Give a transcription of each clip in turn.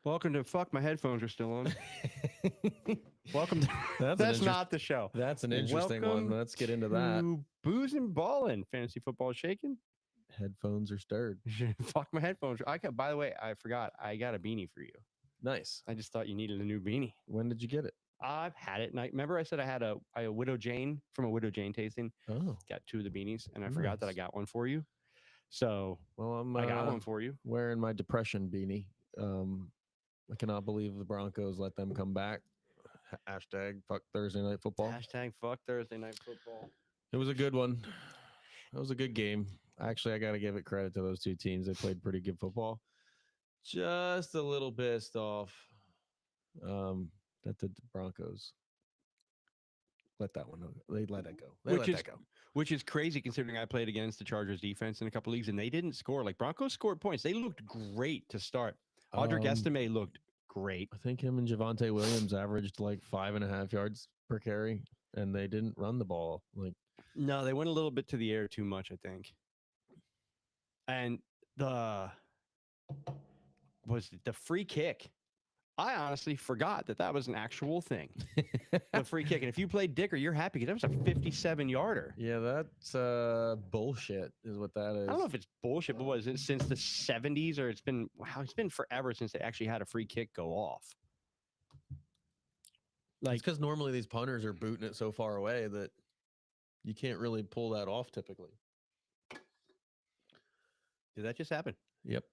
Welcome to Fuck My Headphones Are Still On. Welcome to that's not the show. That's an interesting Welcome one. Let's get into that. Booze and Ballin'. Fantasy football shaking. Headphones are stirred. Fuck my headphones. By the way, I forgot. I got a beanie for you. Nice. I just thought you needed a new beanie. When did you get it? I've had it. And remember I said I had a Widow Jane from a Widow Jane tasting. Oh, Got two of the beanies, and I forgot that I nice. got one for you. So Well, I got one for you. wearing my depression beanie. I cannot believe the Broncos let them come back. Hashtag fuck Thursday night football. Hashtag fuck Thursday night football. It was a good one. It was a good game. Actually, I got to give it credit to those two teams. They played pretty good football. Just a little pissed off that the Broncos let that one. They let it go. They let that go. Which is crazy considering I played against the Chargers defense in a couple leagues and they didn't score. Like Broncos scored points. They looked great to start. Audric Estime looked great. I think him and Javonte Williams averaged like 5.5 yards per carry, and they didn't run the ball. No, they went a little bit to the air too much, I think. And the free kick. I honestly forgot that was an actual thing. The free kick. And if you played Dicker, you're happy because that was a 57-yarder. Yeah, that's bullshit is what that is. I don't know if it's bullshit, but was it since the 70s or it's been forever since they actually had a free kick go off. Like, because normally these punters are booting it so far away that you can't really pull that off typically. Did that just happen? Yep.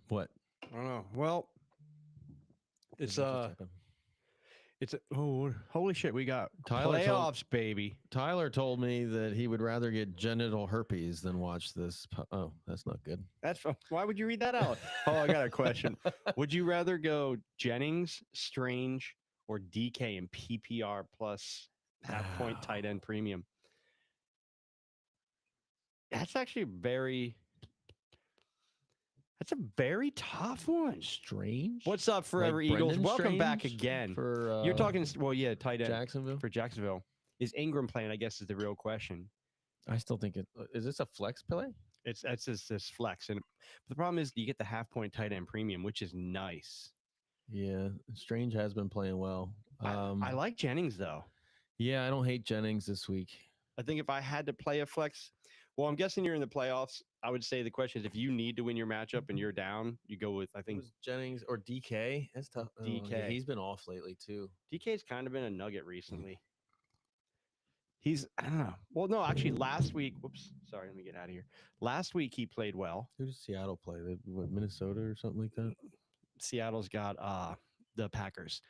What? I don't know. Well, it's holy shit, we got playoffs, baby. Tyler told me that he would rather get genital herpes than watch this. Oh, that's not good. Why would you read that out? Oh, I got a question. Would you rather go Jennings, Strange, or DK in PPR plus half-point tight end premium? That's actually That's a very tough one. Strange. What's up, Forever Eagles? Welcome back again. You're talking, tight end Jacksonville. For Jacksonville. Is Ingram playing? I guess is the real question. I still think is this a flex play? It's this flex, and the problem is you get the half-point tight end premium, which is nice. Yeah, Strange has been playing well. I like Jennings though. Yeah, I don't hate Jennings this week. I think if I had to play a flex, well, I'm guessing you're in the playoffs. I would say the question is if you need to win your matchup and you're down, you go with, I think, Jennings or DK. That's tough. DK. Yeah, he's been off lately too. DK's kind of been a nugget recently. I don't know. Well, no, actually last week, whoops, sorry, let me get out of here. Last week he played well. Who does Seattle play? Minnesota or something like that? Seattle's got the Packers.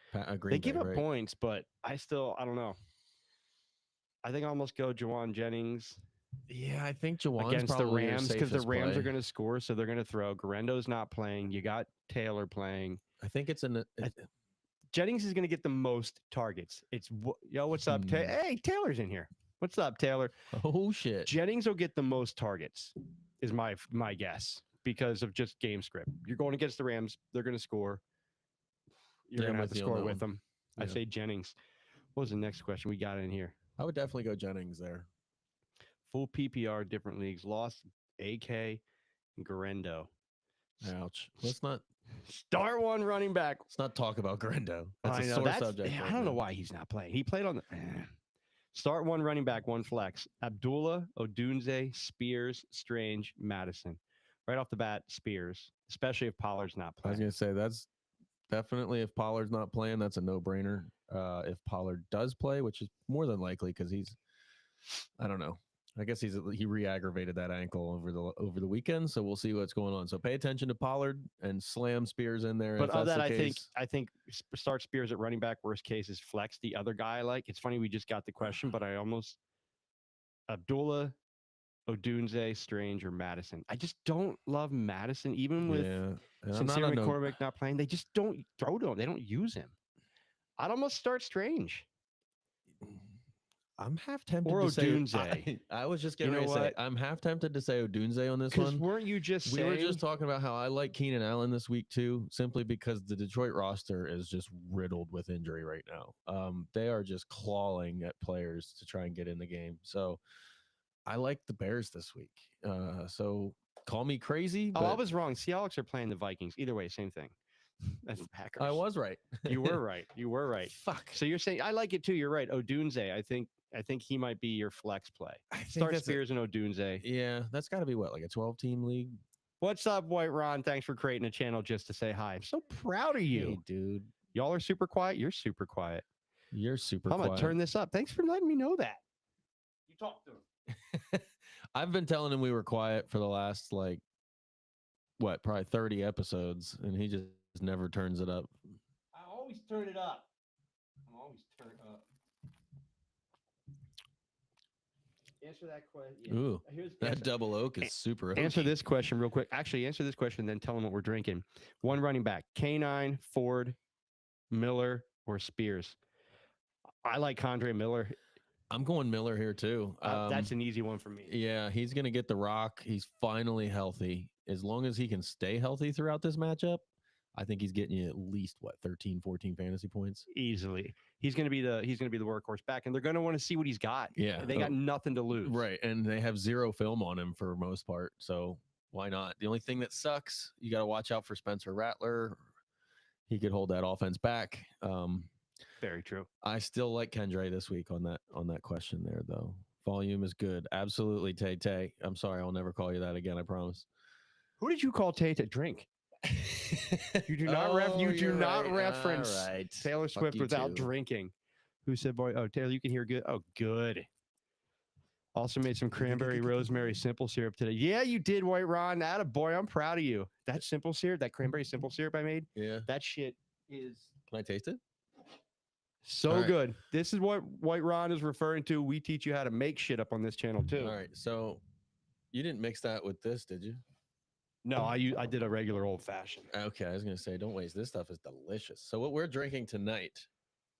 They give up points, but I don't know. I think I almost go Juwan Jennings. Yeah, I think Juwan's against the probably Rams because the Rams are going to score, so they're going to throw. Garendo's not playing. You got Taylor playing. I think it's Jennings is going to get the most targets. What's up? Hey, Taylor's in here. What's up, Taylor? Oh shit. Jennings will get the most targets, is my guess, because of just game script. You're going against the Rams. They're going to score. You're going to have to score with them. Yeah. I say Jennings. What was the next question we got in here? I would definitely go Jennings there. Full PPR, different leagues. Lost AK and Garendo. Ouch. Let's not start one running back. Let's not talk about Garendo. That's a sore subject. I don't know why he's not playing. He played on the start one running back, one flex. Abdullah, Odunze, Spears, Strange, Madison. Right off the bat, Spears, especially if Pollard's not playing. I was going to say that's definitely if Pollard's not playing, that's a no-brainer. If Pollard does play, which is more than likely because I don't know. I guess he re-aggravated that ankle over the weekend, so we'll see what's going on. So pay attention to Pollard and slam Spears in there. But of that, I think start Spears at running back. Worst case is flex the other guy. I like. It's funny we just got the question, but I almost Abdullah, Odunze, Strange, or Madison. I just don't love Madison, even with Sincere McCormick not playing. They just don't throw to him. They don't use him. I'd almost start Strange. I'm half tempted or to Odunze. say. I was just getting ready to say. I'm half tempted to say Odunze on this one. Weren't you just saying? We were just talking about how I like Keenan Allen this week too, simply because the Detroit roster is just riddled with injury right now. They are just clawing at players to try and get in the game. So I like the Bears this week. So call me crazy. I was wrong. Seahawks are playing the Vikings. Either way, same thing. That's the Packers. I was right. You were right. You were right. Fuck. So you're saying I like it too. You're right. Odunze, I think he might be your flex play. I think Start that's Spears and Odunze. yeah, that's got to be what, like a 12-team league? What's up, White Ron? Thanks for creating a channel just to say hi. I'm so proud of you. Hey, dude. Y'all are super quiet. You're super quiet. You're super I'm quiet. gonna turn this up. Thanks for letting me know that. You talk to him. I've been telling him we were quiet for the last like what, probably 30 episodes, and he just never turns it up. I always turn it up. I'm always turn up. Answer that question. Ooh, Here's that double oak is super. Answer oaky. this question real quick. Actually, answer this question, then tell them what we're drinking. One running back: K9, Ford, Miller, or Spears. I like Condre Miller. I'm going Miller here too. That's an easy one for me. Yeah, he's going to get the rock. He's finally healthy. As long as he can stay healthy throughout this matchup, I think he's getting you at least what, 13, 14 fantasy points. Easily. He's going to be the workhorse back, and they're going to want to see what he's got. Yeah, They got nothing to lose. right, and they have zero film on him for most part, so why not? The only thing that sucks, you got to watch out for Spencer Rattler. He could hold that offense back. Very true. I still like Kendre this week on that question there, though. Volume is good. Absolutely, Tay Tay. I'm sorry, I'll never call you that again. I promise. Who did you call Tay to drink? You do not reference Taylor Swift without drinking. Who said, "Boy, oh Taylor, you can hear good." Oh, good. Also made some cranberry rosemary simple syrup today. Yeah, you did, White Ron. Atta boy, I'm proud of you. That simple syrup, that cranberry simple syrup I made. Yeah. That shit is. Can I taste it? So right. good. This is what White Ron is referring to. We teach you how to make shit up on this channel too. All right. So you didn't mix that with this, did you? No, I did a regular old fashioned. Okay, I was gonna say, don't waste. This stuff is delicious. So what we're drinking tonight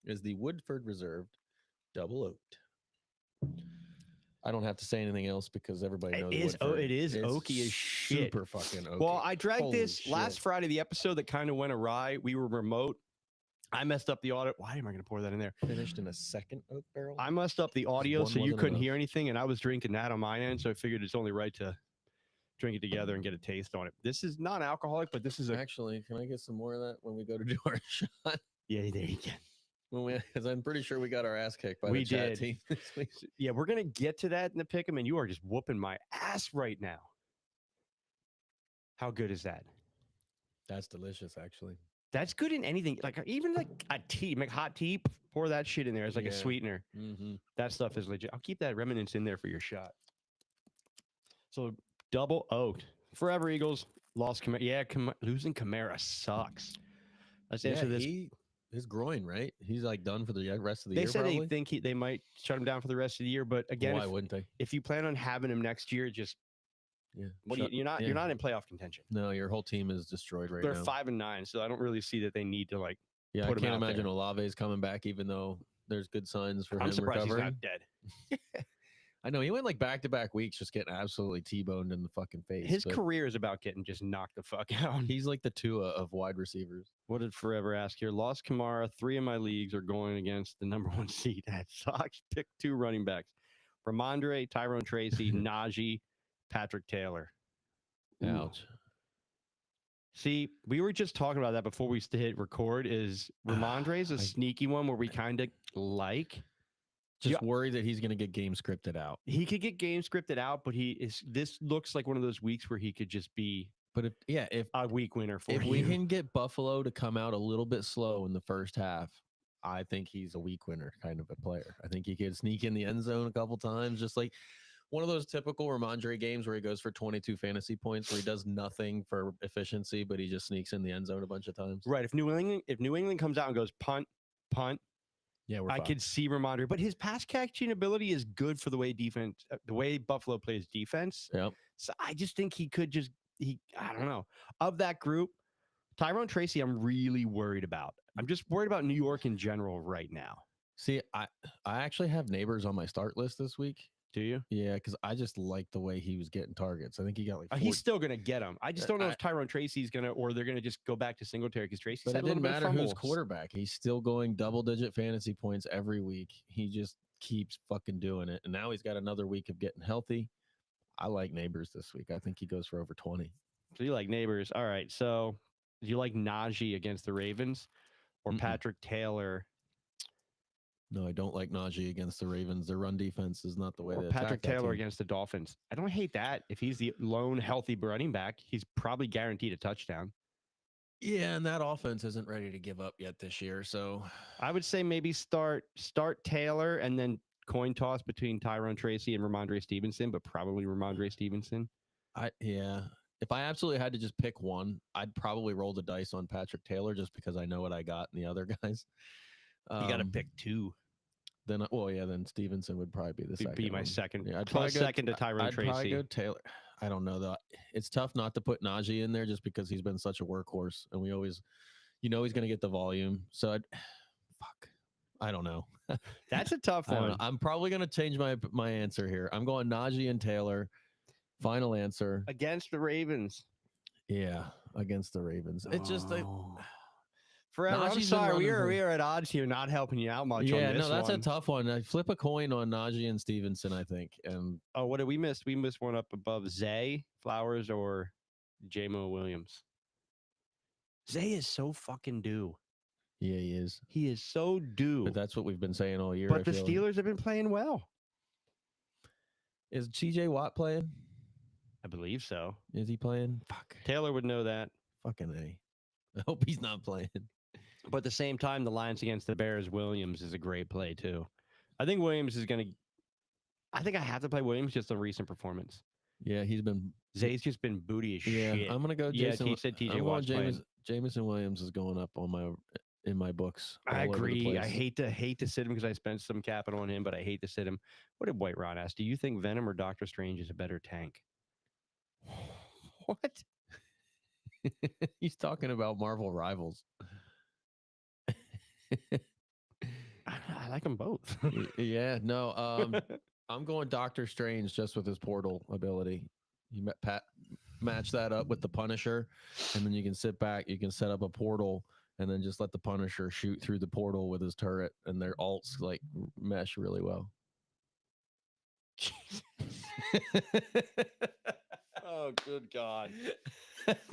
is the Woodford Reserved Double Oaked. I don't have to say anything else because everybody knows it is oaky as shit. Super fucking oaky. Well, I dragged Holy this shit. last Friday, the episode that kind of went awry. We were remote. I messed up the audio. Why am I going to pour that in there? Finished in a second oak barrel. I messed up the audio, one so you wasn't couldn't enough. hear anything, and I was drinking that on my end, so I figured it's only right to drink it together and get a taste on it. This is non-alcoholic, but this is a Actually, can I get some more of that when we go to do our shot? yeah. There you go. Because I'm pretty sure we got our ass kicked by We the chat did. team this week. Yeah, we're gonna get to that in the pick'em, and you are just whooping my ass right now. How good is that? That's delicious, actually. That's good in anything, like even like a tea, make hot tea. Pour that shit in there as like a Yeah. sweetener. Mm-hmm. That stuff is legit. I'll keep that remnants in there for your shot. So double oaked. Forever Eagles lost Kamara. Yeah, losing Kamara sucks. Let's answer this. His groin, right? He's like done for the rest of the They year. said probably? they think they might shut him down for the rest of the year, but again, Why wouldn't they? if you plan on having him next year, just Yeah. you're not in playoff contention. No, your whole team is destroyed right They're now. 5-9, so I don't really see that they need to like. Yeah, I put him can't out imagine there. Olave is coming back, even though there's good signs for I'm him surprised recovering. he's not dead. I know he went like back-to-back weeks, just getting absolutely T-boned in the fucking face. His but career is about getting just knocked the fuck out. he's like the Tua of wide receivers. What did Forever ask here? Lost Kamara. 3 of my leagues are going against the number 1 seed. That sucks. Pick 2 running backs. Ramondre, Tyrone Tracy, Najee, Patrick Taylor. Ooh. Ouch. See, we were just talking about that before we hit record. Is Ramondre's a sneaky one where we kind of like. Just worried that he's going to get game scripted out. He could get game scripted out, but this looks like one of those weeks where he could just be But if a week winner for if you. we can get Buffalo to come out a little bit slow in the first half, I think he's a week winner kind of a player. I think he could sneak in the end zone a couple times, just like one of those typical Ramondre games where he goes for 22 fantasy points, where he does nothing for efficiency, but he just sneaks in the end zone a bunch of times. Right. If New England comes out and goes punt, Yeah, I could see Ramondre, but his pass catching ability is good for the way Buffalo plays defense. Yep. So I just think he could I don't know. Of that group, Tyrone Tracy, I'm really worried about. I'm just worried about New York in general right now. See, I actually have Neighbors on my start list this week. Do you? Yeah, because I just like the way he was getting targets. I think he got like He's still going to get them. I just don't know if Tyrone Tracy's going to, or they're going to just go back to Singletary because Tracy's But had it a little didn't bit of matter who's fumbles. quarterback. He's still going double-digit fantasy points every week. He just keeps fucking doing it. And now he's got another week of getting healthy. I like Neighbors this week. I think he goes for over 20. So you like Neighbors. All right. So Do you like Najee against the Ravens or Mm-mm. Patrick Taylor No, I don't like Najee against the Ravens. Their run defense is not the way or they Patrick attack that Taylor team. against the Dolphins? I don't hate that. If he's the lone healthy running back, he's probably guaranteed a touchdown. Yeah, and that offense isn't ready to give up yet this year. So I would say maybe start Taylor and then coin toss between Tyrone Tracy and Ramondre Stevenson, but probably Ramondre Stevenson. If I absolutely had to just pick one, I'd probably roll the dice on Patrick Taylor just because I know what I got in the other guys. You got to pick two. Then, then Stevenson would probably be the second. Be my one. second. Yeah, I'd close probably second to Tyrone I'd Tracy. probably go Taylor. I don't know though. It's tough not to put Najee in there just because he's been such a workhorse, and we always, he's going to get the volume. So I don't know. That's a tough one. I'm probably going to change my answer here. I'm going Najee and Taylor. Final answer against the Ravens. Yeah, against the Ravens. It's just forever. I'm sorry, we are at odds here, not helping you out much. Yeah, on this no, that's one. a tough one. I flip a coin on Najee and Stevenson, I think. And what did we miss? We missed one up above Zay Flowers or J-Mo Williams. Zay is so fucking due. Yeah, he is. He is so due. But that's what we've been saying all year. But the Steelers have been playing well. Is TJ Watt playing? I believe so. Is he playing? Fuck. Taylor would know that. Fucking A. I hope he's not playing. But at the same time, the Lions against the Bears, Williams is a great play too. I think Williams is going to. I think I have to play Williams just on recent performance. Yeah, he's been. Zay's just been booty as shit. Yeah, I'm gonna go. Jason, he said TJ Watt's playing. Jameson Williams is going up on in my books. I agree. I hate to sit him because I spent some capital on him, but I hate to sit him. What did White Ron ask? Do you think Venom or Doctor Strange is a better tank? What? He's talking about Marvel Rivals. I like them both. Yeah, no. I'm going Doctor Strange just with his portal ability. You match that up with the Punisher, and then you can sit back. You can set up a portal, and then just let the Punisher shoot through the portal with his turret, and their alts like mesh really well. Oh, good God.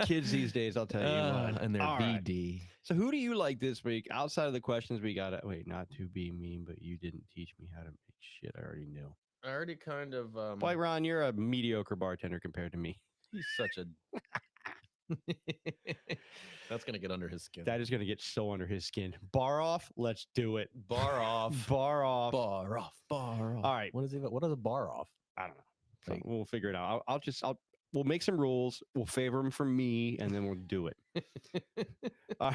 Kids these days, I'll tell you what. And they're All BD. Right. So who do you like this week? Outside of the questions we got, wait, not to be mean, but you didn't teach me how to make shit I already knew. I already kind of... Boy, Ron, you're a mediocre bartender compared to me. He's such a... That's going to get under his skin. That is going to get so under his skin. Bar off? Let's do it. Bar off. Bar off. Bar off. Bar off. All right. What is a bar off? I don't know. So we'll figure it out. We'll make some rules. We'll favor them for me, and then we'll do it. All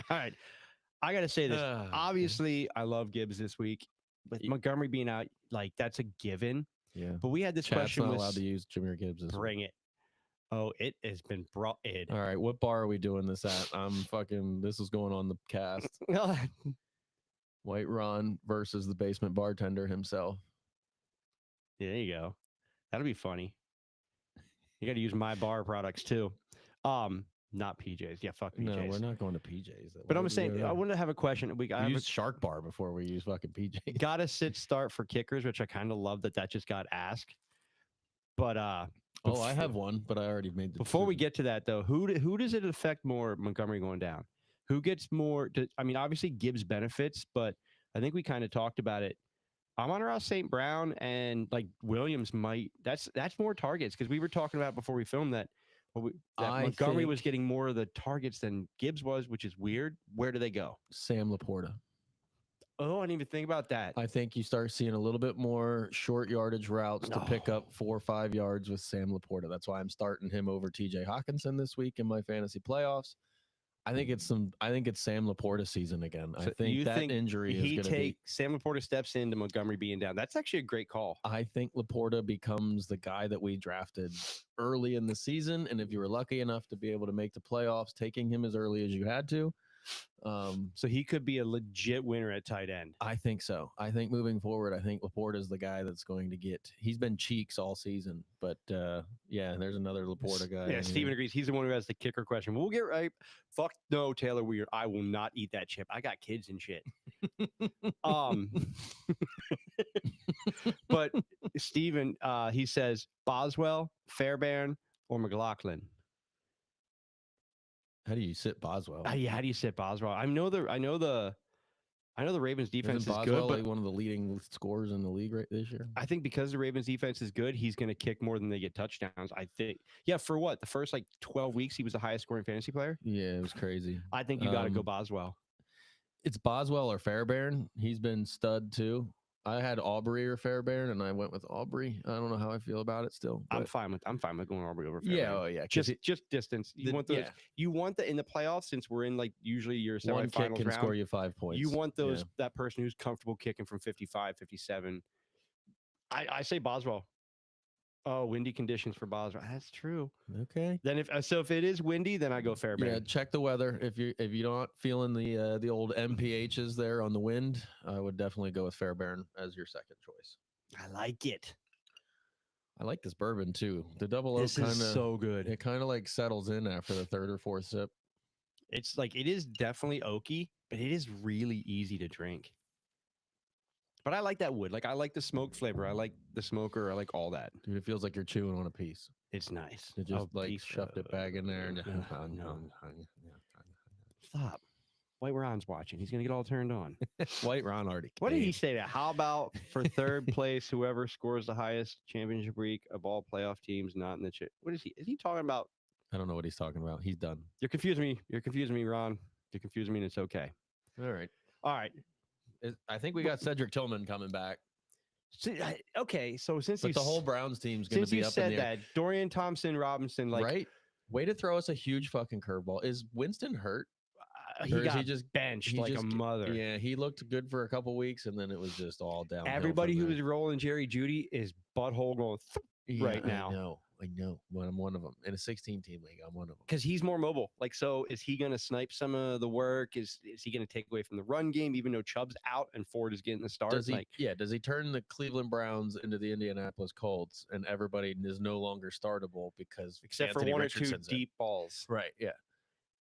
right. I got to say this. Obviously, I love Gibbs this week. With Montgomery being out, like, that's a given. Yeah. But we had this Chat's question. Not allowed to use Jahmyr Gibbs. Bring it. Oh, it has been brought in. All right. What bar are we doing this at? This is going on the cast. White Ron versus the basement bartender himself. Yeah, there you go. That'll be funny. You got to use my bar products too. Not PJs. Yeah, fuck PJs. No, we're not going to PJs. But I'm saying, I want to have a question. We use Shark Bar before we use fucking PJs. Got to start for kickers, which I kind of love that just got asked. But I have one, but I already made the Before we get to that though, who does it affect more? Montgomery going down? Who gets more? I mean, obviously Gibbs benefits, but I think we kind of talked about it. Amon-Ra St. Brown and like Williams might. That's more targets because we were talking about before we filmed that. Montgomery was getting more of the targets than Gibbs was, which is weird. Where do they go? Sam Laporta. Oh, I didn't even think about that. I think you start seeing a little bit more short yardage routes to pick up 4 or 5 yards with Sam Laporta. That's why I'm starting him over TJ Hawkinson this week in my fantasy playoffs. I think it's Sam Laporta season again. So I think injury is going to be... Sam Laporta steps into Montgomery being down. That's actually a great call. I think Laporta becomes the guy that we drafted early in the season. And if you were lucky enough to be able to make the playoffs, taking him as early as you had to. So he could be a legit winner at tight end. I think so. I think moving forward, I think Laporta is the guy that's going to get. He's been cheeks all season, but yeah, there's another Laporta guy. Yeah, Steven agrees. He's the one who has the kicker question. We'll get right. Fuck no, Taylor Weird. I will not eat that chip. I got kids and shit. But Steven, he says Boswell, Fairbairn, or McLaughlin. How do you sit Boswell? Yeah, how do you sit Boswell? I know the Ravens defense Isn't is Boswell good, but like one of the leading scorers in the league right this year? I think because the Ravens defense is good, he's going to kick more than they get touchdowns. I think. Yeah, for what? The first like 12 weeks, he was the highest scoring fantasy player. Yeah, it was crazy. I think you got to go Boswell. It's Boswell or Fairbairn. He's been stud too. I had Aubrey or Fairbairn, and I went with Aubrey. I don't know how I feel about it still. I'm fine with going Aubrey over Fairbairn. Yeah, oh yeah. Just distance. You want those. Yeah. You want the in the playoffs, since we're in like usually your semifinals one kick can round, score you 5 points. You want those that person who's comfortable kicking from 55, 57. I say Boswell. Oh, windy conditions for Boswell. That's true. Okay. Then if it is windy, then I go Fairbairn. Yeah, check the weather. If you're not feeling the old MPHs there on the wind, I would definitely go with Fairbairn as your second choice. I like it. I like this bourbon too. The double oak kind of so good. It kind of like settles in after the third or fourth sip. It's like it is definitely oaky, but it is really easy to drink. But I like that wood. Like I like the smoke flavor. I like the smoker. I like all that. Dude, it feels like you're chewing on a piece. It's nice. It just shoved it back in there. And Stop. White Ron's watching. He's gonna get all turned on. White Ron already. What did he say? That? How about for third place, whoever scores the highest championship week of all playoff teams not in the What is he? Is he talking about? I don't know what he's talking about. He's done. You're confusing me. You're confusing me, Ron. You're confusing me, and it's okay. All right. All right. I think we got Cedric Tillman coming back. Okay, so since the whole Browns team's going to be up in the air. Since you said that, Dorian Thompson-Robinson, like right, way to throw us a huge fucking curveball. Is Winston hurt? He got just benched like a mother. Yeah, he looked good for a couple weeks, and then it was just all down. Everybody who was rolling Jerry Jeudy is butthole going right now. I know. Well, I'm one of them in a 16-team league. I'm one of them because he's more mobile. Like, so is he going to snipe some of the work? Is he going to take away from the run game, even though Chubb's out and Ford is getting the start? Does he turn the Cleveland Browns into the Indianapolis Colts, and everybody is no longer startable because except Anthony for one Richardson's or two deep balls? Right. Yeah.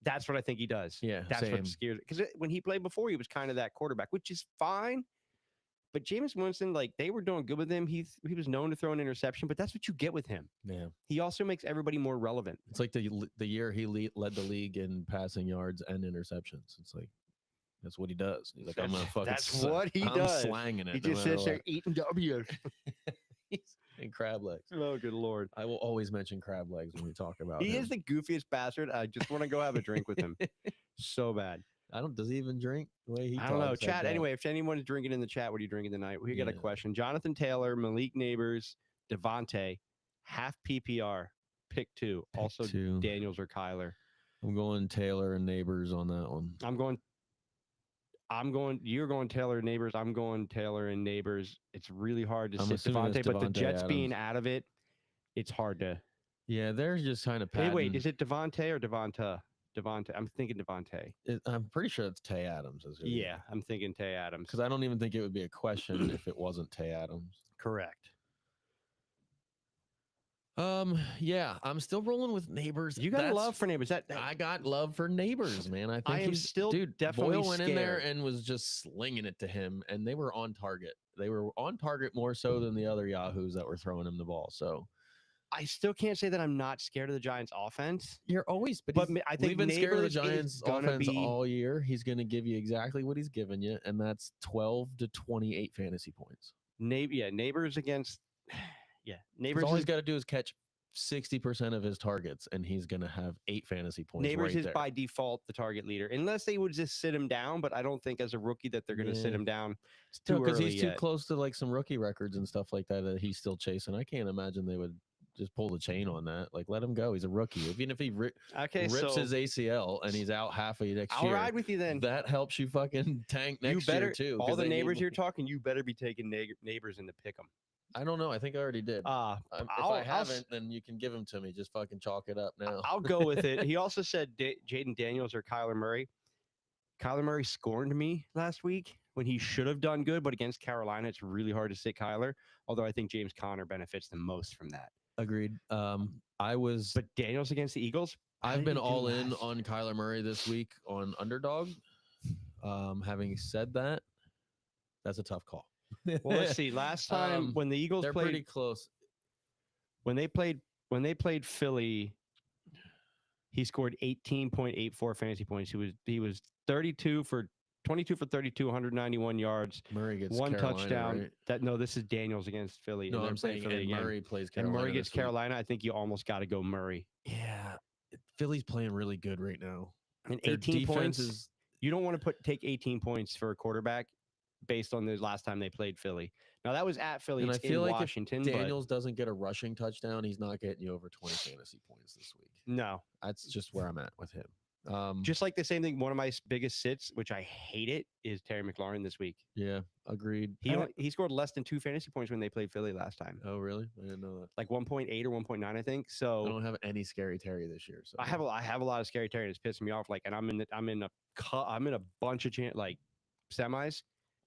That's what I think he does. Yeah, that's what scares. Because when he played before, he was kind of that quarterback, which is fine. But Jameis Winston, like they were doing good with him. He was known to throw an interception, but that's what you get with him. Yeah. He also makes everybody more relevant. It's like the year he led the league in passing yards and interceptions. It's like that's what he does. He's like, I'm gonna fucking. That's what he does. Slanging it. He just sits there eating W's. And crab legs. Oh, good Lord. I will always mention crab legs when we talk about him. He is the goofiest bastard. I just want to go have a drink with him. So bad. Does he even drink the way he I don't know. Chat. Anyway, if anyone's drinking in the chat, what are you drinking tonight? We got a question. Jonathan Taylor, Malik Neighbors, Devontae, half PPR, pick two. Also Daniels or Kyler. I'm going Taylor and Neighbors on that one. You're going Taylor and Neighbors. I'm going Taylor and Neighbors. It's really hard to sit Devontae, but the Jets being out of it, it's hard to. Yeah, they're just kind of padding. Wait, is it Devontae or Devonta? Devontae. I'm thinking Devontae. I'm pretty sure it's Tay Adams. Yeah, I'm thinking Tay Adams. Because I don't even think it would be a question if it wasn't Tay Adams. Correct. Yeah, I'm still rolling with Neighbors. You got love for Neighbors. I got love for Neighbors, man. I think I am still definitely Boyle went in there and was just slinging it to him, and they were on target. They were on target more so than the other Yahoos that were throwing him the ball. So I still can't say that I'm not scared of the Giants' offense. You're always, but I think we've been scared of the Giants' offense all year. He's going to give you exactly what he's given you, and that's 12 to 28 fantasy points. Neighbors against. Yeah, Neighbors. All he's got to do is catch 60% of his targets, and he's going to have 8 fantasy points. Neighbors is by default the target leader, unless they would just sit him down. But I don't think as a rookie that they're going to sit him down. It's too early because he's too close to like some rookie records and stuff like that he's still chasing. I can't imagine they would just pull the chain on that. Like, let him go. He's a rookie. Even if he rips his ACL and he's out half of next year, I'll ride with you then. That helps you fucking tank next year too. All the Neighbors you're talking, you better be taking Neighbors in the pick 'em. I don't know. I think I already did. If I haven't, then you can give them to me. Just fucking chalk it up now. I'll go with it. He also said Jaden Daniels or Kyler Murray. Kyler Murray scorned me last week when he should have done good, but against Carolina, it's really hard to sit Kyler. Although I think James Conner benefits the most from that. Agreed. But Daniels against the Eagles. I've been all in on Kyler Murray this week on underdog. Having said that, that's a tough call. Well, let's see. Last time when the Eagles they're pretty close. When they played Philly, He scored 18.84 fantasy points. He was 22 for 32, 191 yards, Murray gets one Carolina, touchdown. right? No, this is Daniels against Philly. No, and they're I'm playing saying Philly and again. Murray plays And Carolina. Murray gets this week. Carolina. I think you almost got to go Murray. Yeah, Philly's playing really good right now. And Their 18 points. is You don't want to take 18 points for a quarterback based on the last time they played Philly. Now that was at Philly. And It's I feel in like Washington. if Daniels doesn't get a rushing touchdown, he's not getting you over 20 fantasy points this week. No, That's just where I'm at with him. just like the same thing. One of my biggest sits, which I hate it, is Terry McLaurin this week. Yeah, agreed. He scored less than 2 fantasy points when they played Philly last time. Oh, really? I didn't know that. Like 1.8 or 1.9, I think. I So don't have any scary Terry this year. So I have a lot of scary Terry. It's pissing me off. Like, and I'm in a bunch of semis,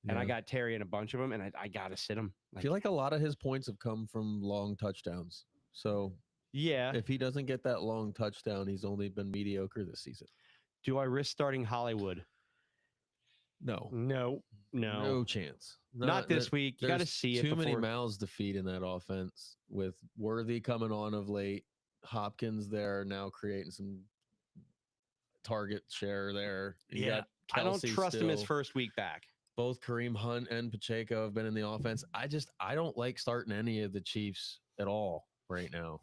and I Yeah. got Terry in a bunch of them, and I gotta sit him. I feel like a lot of his points have come from long touchdowns. So yeah. if he doesn't get that long touchdown, he's only been mediocre this season. Do I risk starting Hollywood? No, No. chance. Not this week. You got to There's see it. too many before- mouths to feed in that offense with Worthy coming on of late. Hopkins there now creating some target share there. You Yeah, got I don't Kelce trust him his still. first week back. Both Kareem Hunt and Pacheco have been in the offense. I don't like starting any of the Chiefs at all right now.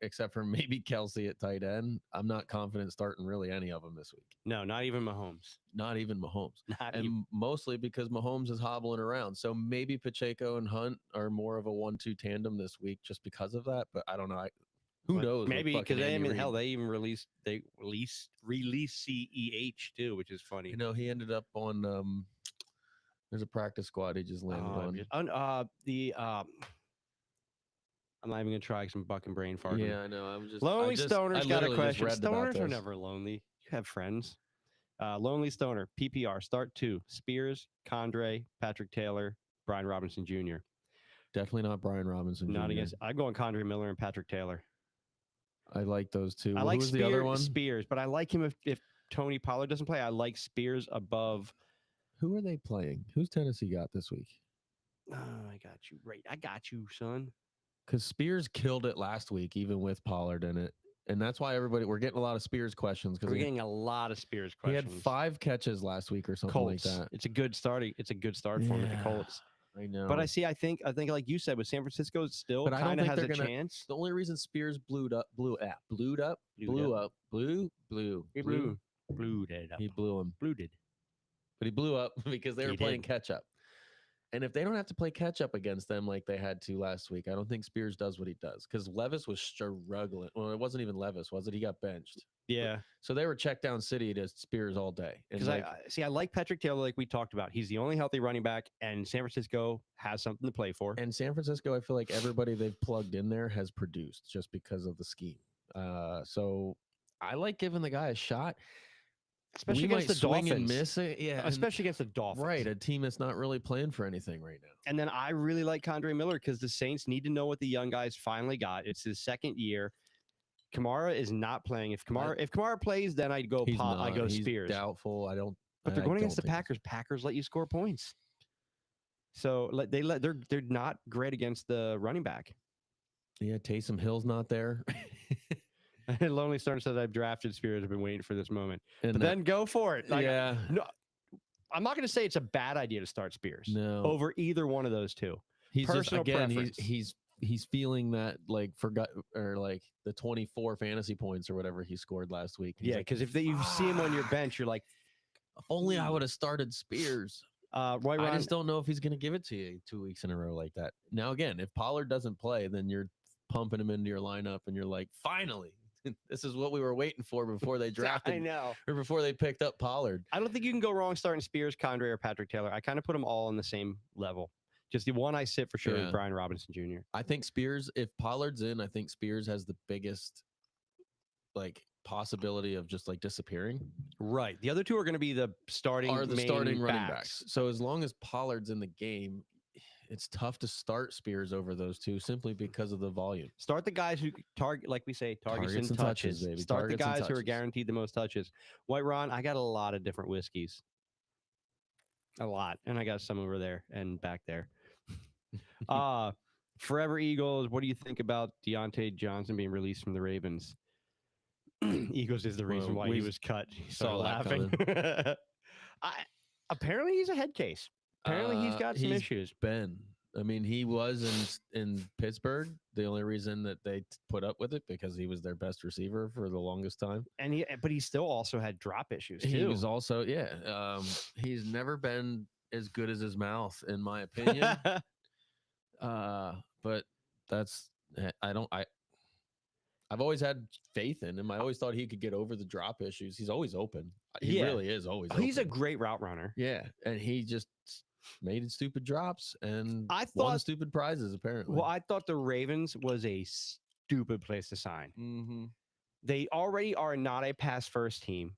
Except for maybe Kelce at tight end. I'm not confident starting really any of them this week. No, not even Mahomes. Not even Mahomes. Not And even. mostly because Mahomes is hobbling around. So maybe Pacheco and Hunt are more of a 1-2 tandem this week just because of that. But I don't know. Who But knows? with Maybe fucking because they Andy even hell Reid. they even released CEH too, which is funny. You know, he ended up on there's a practice squad he just landed on. I'm not even gonna try some bucking brain farting. Yeah, I know. I'm just Lonely Stoner's got a literally just question. read about Stoners are this. never lonely. You have friends. Lonely Stoner, PPR, start 2. Spears, Condre, Patrick Taylor, Brian Robinson Jr. Definitely not Brian Robinson. Not Jr. against. I'm going Condre Miller and Patrick Taylor. I like those two. I Who like was the other one? Spears, but I like him if Tony Pollard doesn't play. I like Spears above. Who are they playing? Who's Tennessee got this week? Oh, I got you. Right. I got you, son. Because Spears killed it last week, even with Pollard in it. And that's why we're getting a lot of Spears questions. We're Because getting a lot of Spears he questions. had 5 catches last week or something Colts. like that. It's a good start. It's a good start for him at the Yeah. Colts. I know. But I think like you said, with San Francisco, still But I don't kind of think has they're a gonna- chance. the only reason Spears blew that up. Blew He that blew up. He blew him. Blew did. But he blew up because they were He playing did. catch up. And if they don't have to play catch up against them like they had to last week, I don't think Spears does what he does. Because Levis was struggling. Well, it wasn't even Levis, was it? He got benched. Yeah. So they were check down city to Spears all day. And Because I like Patrick Taylor, like we talked about. He's the only healthy running back, and San Francisco has something to play for. And San Francisco, I feel like everybody they've plugged in there has produced just because of the scheme. So I like giving the guy a shot. Especially We against might the swing Dolphins. and miss it. Yeah, and- Especially against the Dolphins. right, a team that's not really playing for anything right now. And then I really like Condre Miller because the Saints need to know what the young guys finally got. It's his second year. Kamara is not playing. If Kamara plays, then I'd go I go He's Spears. doubtful. I don't. But they're I going against the don't think Packers. Packers let you score points. So they're not great against the running back. Yeah, Taysom Hill's not there. Lonely Stoner says I've drafted Spears. I've been waiting for this moment. And But that- then go for it. Like, yeah, no, I'm not going to say it's a bad idea to start Spears no. over either one of those two. He's just personal again. preference. He's feeling that like forgot or like the 24 fantasy points or whatever he scored last week. He's Yeah, like, because if you see him on your "Fuck, bench, you're like, if only I would have started Spears. Roy I Ron, just don't know if he's going to give it to you 2 weeks in a row like that. Now, again, if Pollard doesn't play, then you're pumping him into your lineup and you're like, finally, this is what we were waiting for before they I drafted know. or before they picked up Pollard. I don't think you can go wrong starting Spears, Condre, or Patrick Taylor. I kind of put them all on the same level. Just the one I sit for sure Yeah. is Brian Robinson Jr. I think Spears, if Pollard's in, I think Spears has the biggest like possibility of just like disappearing. Right. The other two are going to be the starting Starting running backs. So as long as Pollard's in the game, it's tough to start Spears over those two simply because of the volume. Start the guys who target, like we say, targets Targets and and touches, touches. baby. Start the Targets and guys who are touches. guaranteed the most touches. White Ron, I got a lot of different whiskeys. A lot. And I got some over there and back there. Forever Eagles, what do you think about Deontay Johnson being released from the Ravens? Eagles is the reason Well, why he we was cut. He saw started that laughing. I, apparently, he's a head case. Apparently, he's got some he's issues. been. I mean, he was in Pittsburgh. The only reason that they put up with it because he was their best receiver for the longest time. And but he still also had drop issues too. He was also he's never been as good as his mouth, in my opinion. But that's I've always had faith in him. I always thought he could get over the drop issues. He's always open. He really is always open. He's a great route runner. Yeah, and he just made stupid drops and won stupid prizes, apparently. Well, I thought the Ravens was a stupid place to sign. Mm-hmm. They already are not a pass first team.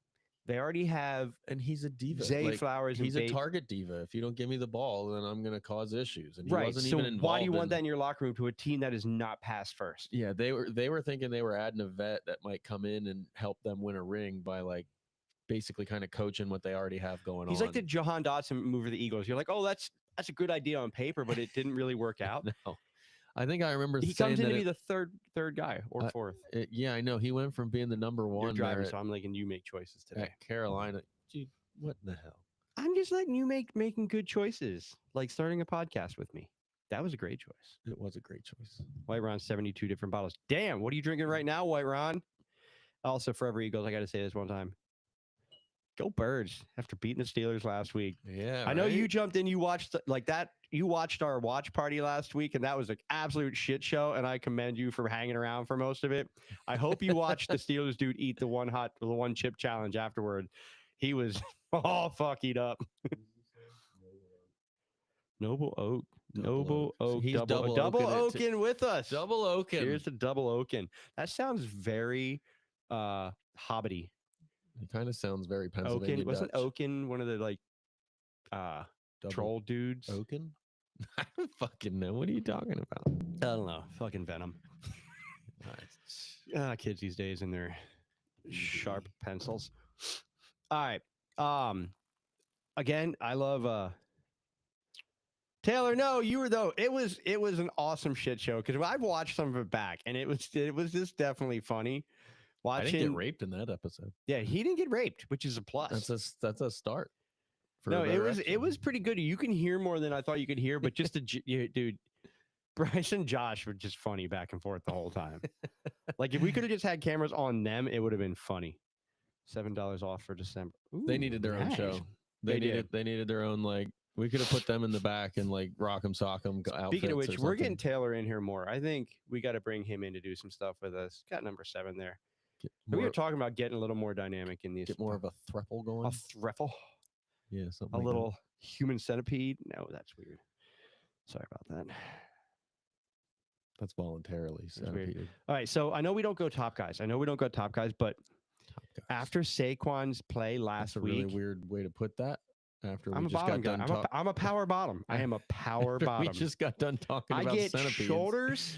They already have, and he's a diva. Zay Flowers. He's a target diva. If you don't give me the ball, then I'm going to cause issues. And he right. wasn't So even involved. Why do you want that in your locker room to a team that is not pass first? Yeah, they were thinking they were adding a vet that might come in and help them win a ring by like basically kind of coaching what they already have going on. He's like the Jahan Dotson move for the Eagles. You're like, oh, that's a good idea on paper, but it didn't really work out. No. I think I remember he comes in to be the third guy or fourth. Yeah, I know. He went from being the number one. You're driving, so I'm letting you make choices today. At Carolina. Gee, what the hell? I'm just letting you making good choices, like starting a podcast with me. That was a great choice. It was a great choice. White Ron, 72 different bottles. Damn, what are you drinking right now, White Ron? Also, Forever Eagles, I got to say this one time. Go Birds after beating the Steelers last week. Yeah, I know you jumped in. You watched like that. You watched our watch party last week, and that was an absolute shit show. And I commend you for hanging around for most of it. I hope you watched the Steelers dude eat the one chip challenge afterward. He was all fucked up. Noble Oak. He's double oaking with us. Double oaking. Here's the double oaking. That sounds very hobbity. It kind of sounds very Pennsylvania Oaken. Wasn't Dutch. Oaken one of the like troll dudes? Oaken? I don't fucking know. What are you talking about? I don't know. Fucking Venom. Kids these days and their sharp pencils. All right. Again, I love Taylor. No, you were though. It was an awesome shit show because I've watched some of it back and it was just definitely funny. Watching, I didn't get raped in that episode. Yeah, he didn't get raped, which is a plus. That's a start. No, it was pretty good. You can hear more than I thought you could hear, but just dude, Bryce and Josh were just funny back and forth the whole time. Like if we could have just had cameras on them, it would have been funny. $7 off for December. Ooh, they needed their own show. They needed their own like. We could have put them in the back and like rock 'em, sock 'em. Speaking of which, we're getting Taylor in here more. I think we got to bring him in to do some stuff with us. Got number 7 there. We were talking about getting a little more dynamic in these. Get more of a thruple going. A thruple. Yeah, something. A little human centipede. No, that's weird. Sorry about that. That's voluntarily centipeted. All right, so I know we don't go top guys. But after Saquon's play last week, really weird way to put that. After I'm a bottom guy. I'm a power bottom. I am a power bottom. We just got done talking about centipedes. I get shoulders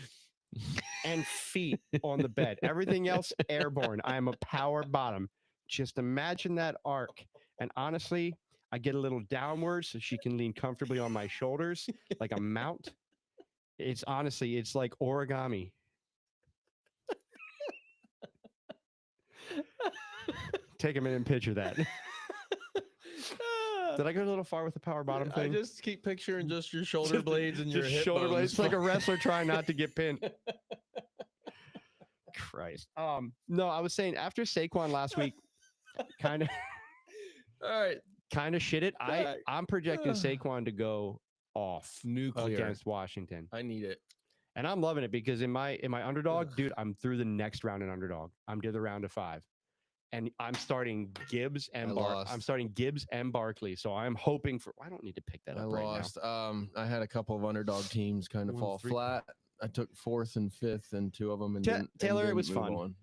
and feet on the bed. Everything else airborne. I am a power bottom. Just imagine that arc. And honestly, I get a little downward so she can lean comfortably on my shoulders like a mount. It's like origami. Take a minute and picture that. Did I go a little far with the power bottom thing? I just keep picturing just your shoulder blades and your hip shoulder bones. blades. It's like a wrestler trying not to get pinned. Christ. No, I was saying after Saquon last week, kind of. All right. Kind of shit it. I'm projecting Saquon to go off nuclear against Washington. I need it. And I'm loving it because in my underdog, dude, I'm through the next round in underdog. I'm to the round of 5. And I'm starting Gibbs and Barkley. So I'm hoping for. I don't need to pick that up. I lost. Right now. I had a couple of underdog teams kind of fall flat. I took 4th and 5th and 2 of them. And Taylor, it was fun.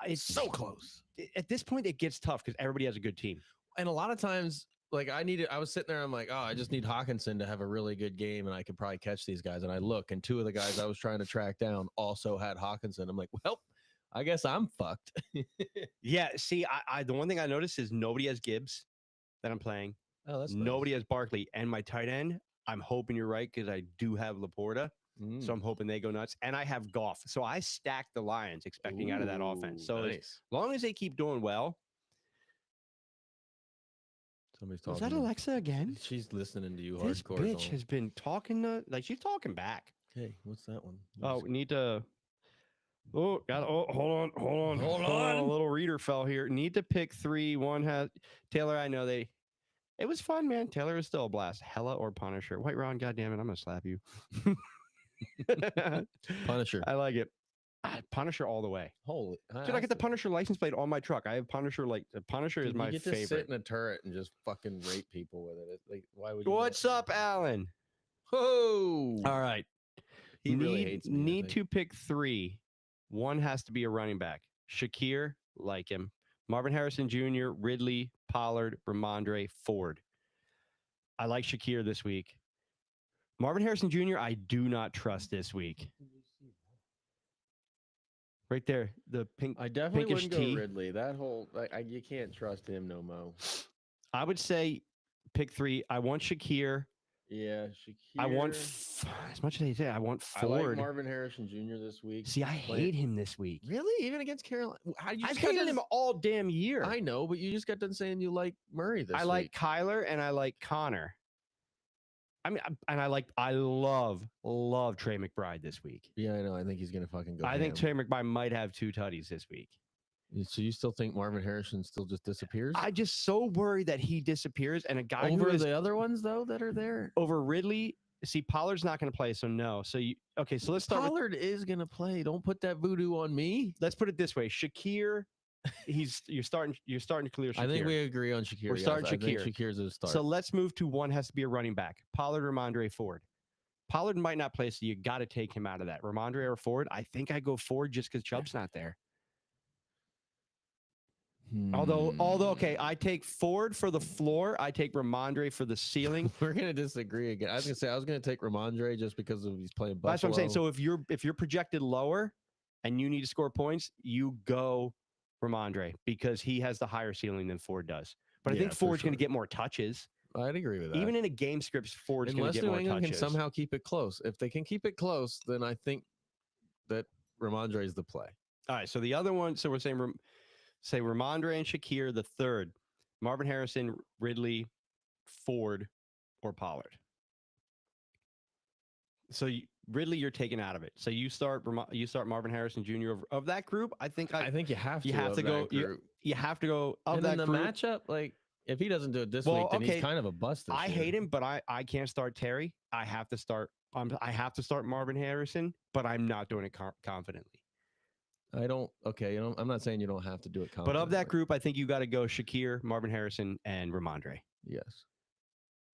It's so close. At this point, it gets tough because everybody has a good team. And a lot of times, like I was sitting there. I'm like, oh, I just need Hawkinson to have a really good game, and I could probably catch these guys. And I look, and 2 of the guys I was trying to track down also had Hawkinson. I'm like, well. I guess I'm fucked. Yeah. See, I the one thing I noticed is nobody has Gibbs that I'm playing. Oh, that's nobody has Barkley. And my tight end, I'm hoping you're right because I do have Laporta. So I'm hoping they go nuts. And I have Goff. So I stacked the Lions expecting out of that offense. So as long as they keep doing well. Somebody's Was talking. that Alexa again? She's listening to you This hardcore. bitch has been talking like she's talking back. Hey, what's that one? Oh, we need to. Oh, hold on. A little reader fell here. Need to pick 3. One has Taylor. I know they. It was fun, man. Taylor is still a blast. Hella or Punisher. White Ron, goddamn it, I'm gonna slap you. Punisher. I like it. Punisher all the way. Holy, dude! I get the Punisher license plate on my truck. I have Punisher. Like the Punisher is my you get favorite. to sit in a turret and just fucking rape people with it. Like, why would you? What's up, Alan? Oh, all right. He really hates me. Need to pick 3. One has to be a running back. Shakir, like him. Marvin Harrison Jr., Ridley, Pollard, Ramondre, Ford. I like Shakir this week. Marvin Harrison Jr., I do not trust this week. Right there, the pink. I definitely wouldn't go tee. Ridley. That whole you can't trust him no mo. I would say pick 3. I want Shakir. Yeah, Shakir. I want as much as they say. I want Ford. I like Marvin Harrison Jr. this week. See, I hate him this week. Really? Even against Carolina? I've hated him all damn year. I know, but you just got done saying you like Murray this week. I like Kyler and I like Connor. I mean, and I love Trey McBride this week. Yeah, I know. I think he's gonna fucking go. I think Trey McBride might have 2 tutties this week. So you still think Marvin Harrison still just disappears? I just so worried that he disappears, and a guy over the other ones though that are there over Ridley. See, Pollard's not going to play, so no. So so let's start. Pollard is going to play. Don't put that voodoo on me. Let's put it this way: Shakir. You're starting to clear Shakir. I think we agree on Shakir. We're starting Shakir. I think Shakir's a start. So let's move to one has to be a running back. Pollard or Ramondre Ford. Pollard might not play, so you got to take him out of that. Ramondre or Ford? I think I go Ford just because Chubb's not there. Although, okay, I take Ford for the floor. I take Ramondre for the ceiling. We're gonna disagree again. I was gonna say I was gonna take Ramondre just because of he's playing Buffalo. That's what I'm saying. So if you're projected lower and you need to score points, you go Ramondre because he has the higher ceiling than Ford does. But I think Ford's going to get more touches. I'd agree with that. Even in a game script, Ford's going to get more touches. New England can somehow keep it close. If they can keep it close, then I think that Ramondre is the play. All right. So the other one, so we're saying say Ramondre and Shakir, the third, Marvin Harrison, Ridley, Ford, or Pollard. So Ridley, you're taken out of it. So you start Marvin Harrison Jr. of that group. I think you have to. You have to go. You have to go of that group. Matchup, like if he doesn't do it this week, then he's kind of a bust. I hate him, but I can't start Terry. I have to start. I have to start Marvin Harrison, but I'm not doing it confidently. I don't. Okay, I'm not saying you don't have to do it confidently. But of that group, I think you got to go Shakir, Marvin Harrison, and Ramondre. Yes.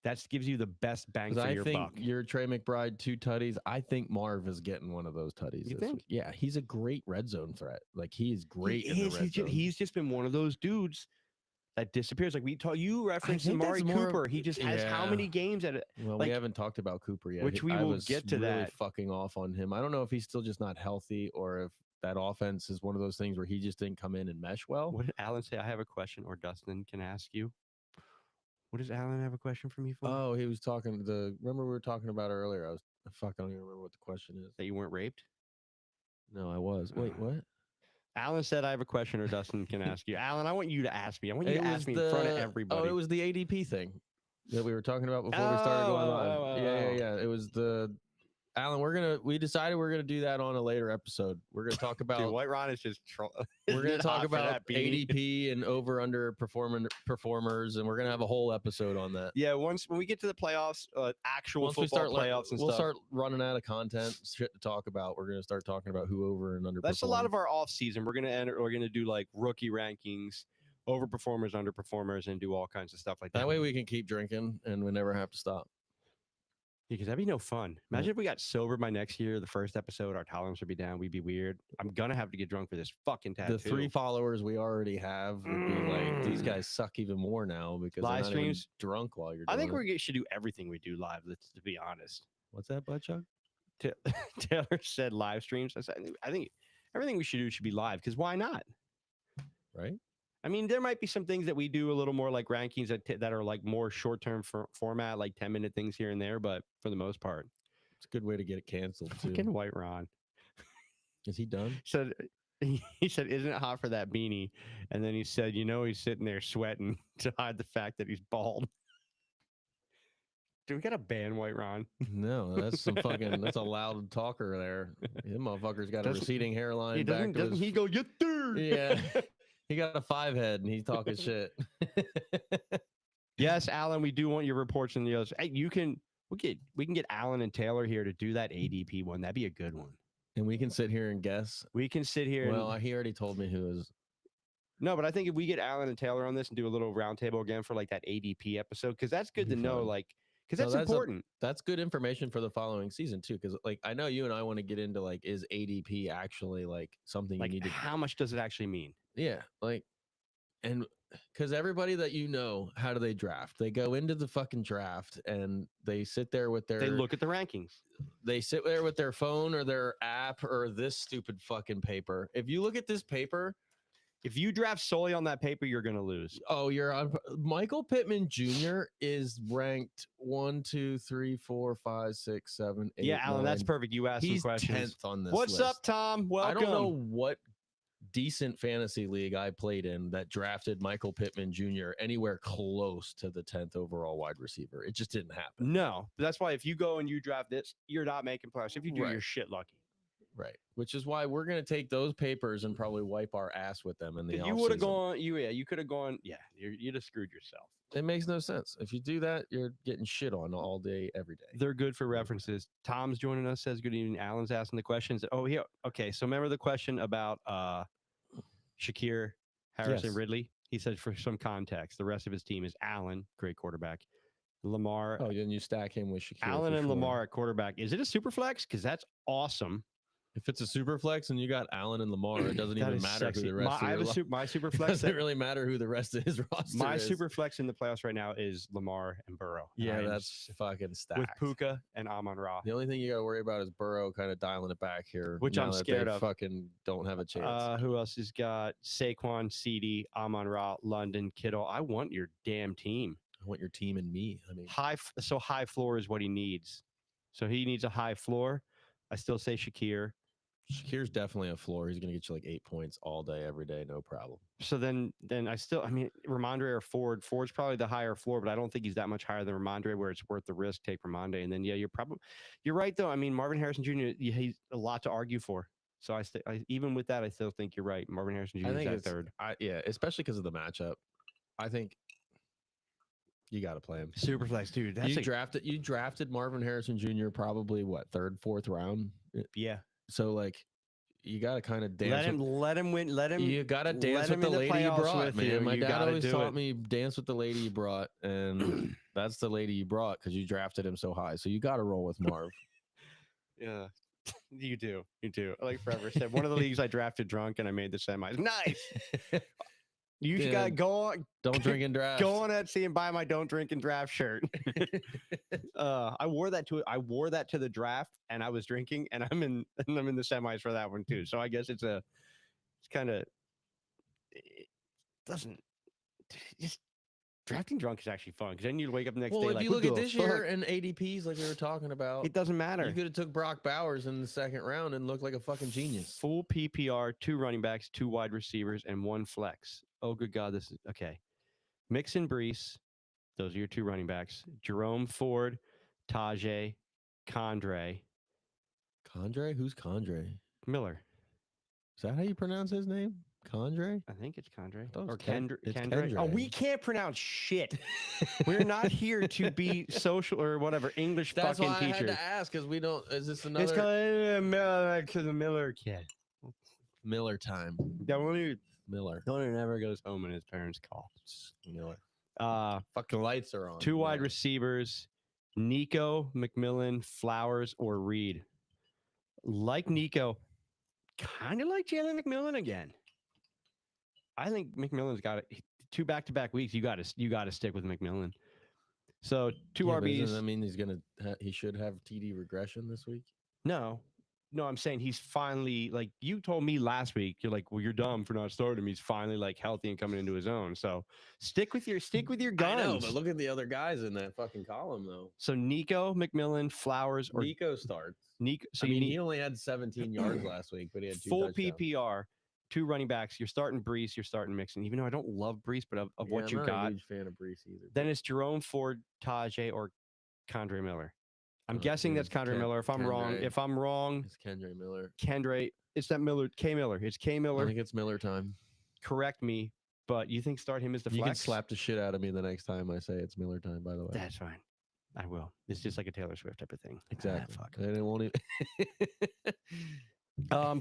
That gives you the best bang for your buck. You're Trey McBride, 2 tutties. I think Marv is getting one of those tutties. You think? Week. Yeah, he's a great red zone threat. Like he's great in the red zone. He's just been one of those dudes that disappears. Like we told you, referenced Amari Cooper. He just has how many games at it? Well, we haven't talked about Cooper yet. Which we will get to really that. Fucking off on him. I don't know if he's still just not healthy or if that offense is one of those things where he just didn't come in and mesh well. What did Alan say? I have a question, or Dustin can ask you. What does Alan have a question for me for? Oh, he was talking remember we were talking about earlier. I don't even remember what the question is. That you weren't raped? No, I was. Wait, what? Alan said I have a question, or Dustin can ask you. Alan, I want you to ask me. I want you to ask me in front of everybody. Oh, it was the ADP thing that we were talking about before we started going on. Yeah. It was Alan, we decided we're gonna do that on a later episode. We're gonna talk about White Ron is just we're gonna talk about ADP and over under performers, and we're gonna have a whole episode on that. Yeah, when we get to the playoffs, actual once football playoffs and we'll stuff, start running out of content, shit to talk about. We're gonna start talking about who over and under. That's a lot of our off season. We're gonna do like rookie rankings, overperformers, underperformers, and do all kinds of stuff like that. That way we can keep drinking and we never have to stop. Because that'd be no fun. Imagine if we got sober by next year, the first episode, our tolerance would be down. We'd be weird. I'm gonna have to get drunk for this fucking tattoo. The 3 followers we already have would be like, these guys suck even more now because live streams drunk while you're. I think we should do everything we do live. To be honest. What's that, Butchuck? Taylor said live streams. I think everything we should do should be live because why not? Right. I mean, there might be some things that we do a little more like rankings that are like more short-term format, like 10-minute things here and there. But for the most part, It's a good way to get it canceled too. Fucking White Ron. Is he done? Said he said, "Isn't it hot for that beanie?" And then he said, "You know, he's sitting there sweating to hide the fact that he's bald." Do we got to ban White Ron? No, that's some fucking. That's a loud talker there. That motherfucker's got a Doesn't- receding hairline. He back doesn't. to Doesn't his, he go? "Yes, sir." Yeah, he got a 5 head and he's talking shit. Yes, Alan. We do want your reports in the others. Hey, you can. We can get Alan and Taylor here to do that ADP one. That'd be a good one. And we can sit here and guess. We can sit here. Well, and, he already told me who is. no, but I think if we get Alan and Taylor on this and do a little roundtable again for like that ADP episode, because that's good to Be know. fun. Like, because No, that's that's a- important. That's good information for the following season too. Because like I know you and I want to get into like, is ADP actually like something Like, you need to? how much does it actually mean? Yeah, like, and because everybody that you know, how do they draft? They go into the fucking draft and they sit there with their. They look at the rankings. They sit there with their phone or their app or this stupid fucking paper. If you look at this paper, If you draft solely on that paper, you're going to lose. oh, you're on. Michael Pittman Jr. is ranked 1, 2, 3, 4, 5, 6, 7, 8. Yeah, Alan, that's 9. perfect. You asked some He's questions. 10th on this. What's up, list. Tom? Welcome. I don't know what decent fantasy league I played in that drafted Michael Pittman Jr. anywhere close to the 10th overall wide receiver. It just didn't happen. No, that's why if you go and you draft this, you're not making playoffs. If you do, Right. you're shit lucky. Right. Which is why we're going to take those papers and probably wipe our ass with them in the You would have offseason. gone. You could have gone. Yeah, you'd have screwed yourself. It makes no sense. If you do that, you're getting shit on all day, every day. They're good for references. Tom's joining us. Says good evening. Alan's asking the questions. Oh, here. Okay, so remember the question about Shakir Harrison Yes. Ridley? He said for some context, the rest of his team is Allen, great quarterback. Lamar, Oh, then you stack him with Shakir. Allen for and sure. Lamar at quarterback. Is it a super flex? Because that's awesome. If it's a super flex and you got Allen and Lamar, it doesn't That even is matter sexy. who the rest I have of a your my super It flex. doesn't really matter who the rest of his roster My is. super flex in the playoffs right now is Lamar and Burrow. And Yeah, I am that's fucking stacked. with Puka and Amon Ra. The only thing you got to worry about is Burrow kind of dialing it back here, Which I'm now that scared they of. Fucking don't have a chance. Who else has got Saquon, CD, Amon Ra, London, Kittle? I want your damn team. I want your team and me. I mean, So high floor is what he needs. So he needs a high floor. I still say Shakir. Shakir's definitely a floor. He's gonna get you like 8 points all day, every day, no problem. So then I mean, Ramondre or Ford. Ford's probably the higher floor, but I don't think he's that much higher than Ramondre where it's worth the risk. Take Ramondre. And then, yeah, you're right, though. I mean, Marvin Harrison Jr., he's a lot to argue for. So even with that, I still think you're right. Marvin Harrison Jr. I is think at it's third. yeah, especially because of the matchup. I think you got to play him. Superflex, dude. You drafted Marvin Harrison Jr. probably what, 3rd, 4th round. Yeah. So like, you got to kind of dance. Let him win. Let him. You got to dance let with him the in the lady you playoffs brought, with man. you. My You dad gotta always do taught it. me dance with the lady you brought, and that's the lady you brought because you drafted him so high. So you got to roll with Marv. Yeah. You do. Like Forever said, one of the leagues I drafted drunk and I made the semis. Nice. You Yeah. got to go on. Don't drink and draft. Go on Etsy and buy my "Don't Drink and Draft" shirt. I wore that to the draft, and I was drinking, and I'm in the semis for that one too. So I guess it's kind of it doesn't just drafting drunk is actually fun because then you wake up the next Well, day if like, you what look at the this year fuck? and ADPs like we were talking about, It doesn't matter. you could have took Brock Bowers in the 2nd round and looked like a fucking genius. Full PPR, 2 running backs, 2 wide receivers, and 1 flex. Oh, good God, this is okay. Mixon, Brees, those are your 2 running backs. Jerome, Ford, Tajay, Condre, Condre? Who's Condre? Miller. Is that how you pronounce his name? Condre? I think it's Condre thought it or was Ken- Kendra. it's Kendra. Oh, Kendra. we can't pronounce shit. We're not here to be social or whatever English That's fucking why I had teachers. to ask because we don't. Is this It's another called Miller to the Miller kid. Miller time? The one Miller. who never goes home when his parents call. Miller. Uh, Fucking lights are on. 2 wide Miller. receivers, Nico, McMillan, Flowers, or Reed. Like Nico, kind of like Jalen McMillan again. I think McMillan's got it. 2 back-to-back weeks. You got to stick with McMillan. So 2 Yeah, but RBs. doesn't that mean he's gonna? He should have TD regression this week. No, No, I'm saying he's finally like you told me last week. You're like, well, you're dumb for not starting him. He's finally like healthy and coming into his own. So stick with your guns. I know, but look at the other guys in that fucking column though. So Nico, McMillan, Flowers, or Nico starts. Nico. So I you mean, need he only had 17 yards last week, but he had 2 full touchdowns. PPR, 2 running backs. You're starting Brees. You're starting Mixon. Even though I don't love Brees, but of what you I'm got, not a huge fan of Brees either. then it's Jerome Ford, Tajay, or Condre Miller. I'm guessing that's Condre Miller. If I'm wrong, Kendre. it's Kendra Miller. Kendre. It's that Miller. K Miller. It's K I Miller. think it's Miller time. Correct me, but you think start him as the You flex? can slap the shit out of me the next time I say it's Miller time. By the way, That's fine. I will. It's just like a Taylor Swift type of thing. exactly. Fuck. And it won't even.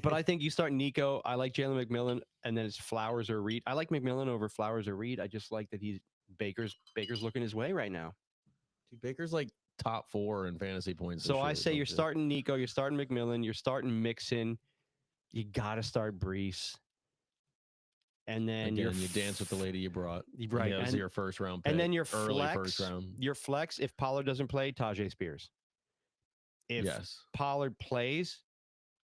But I think you start Nico. I like Jalen McMillan, and then it's Flowers or Reed. I like McMillan over Flowers or Reed. I just like that he's Baker's looking his way right now. Dude, Baker's like top 4 in fantasy points. So I say you're starting Nico, you're starting McMillan, you're starting Mixon. You got to start Brees. And then again, you dance with the lady you brought. Right. That was your first round pick. And then your early flex, first round. Your flex, if Pollard doesn't play, Tajay Spears. If Pollard plays,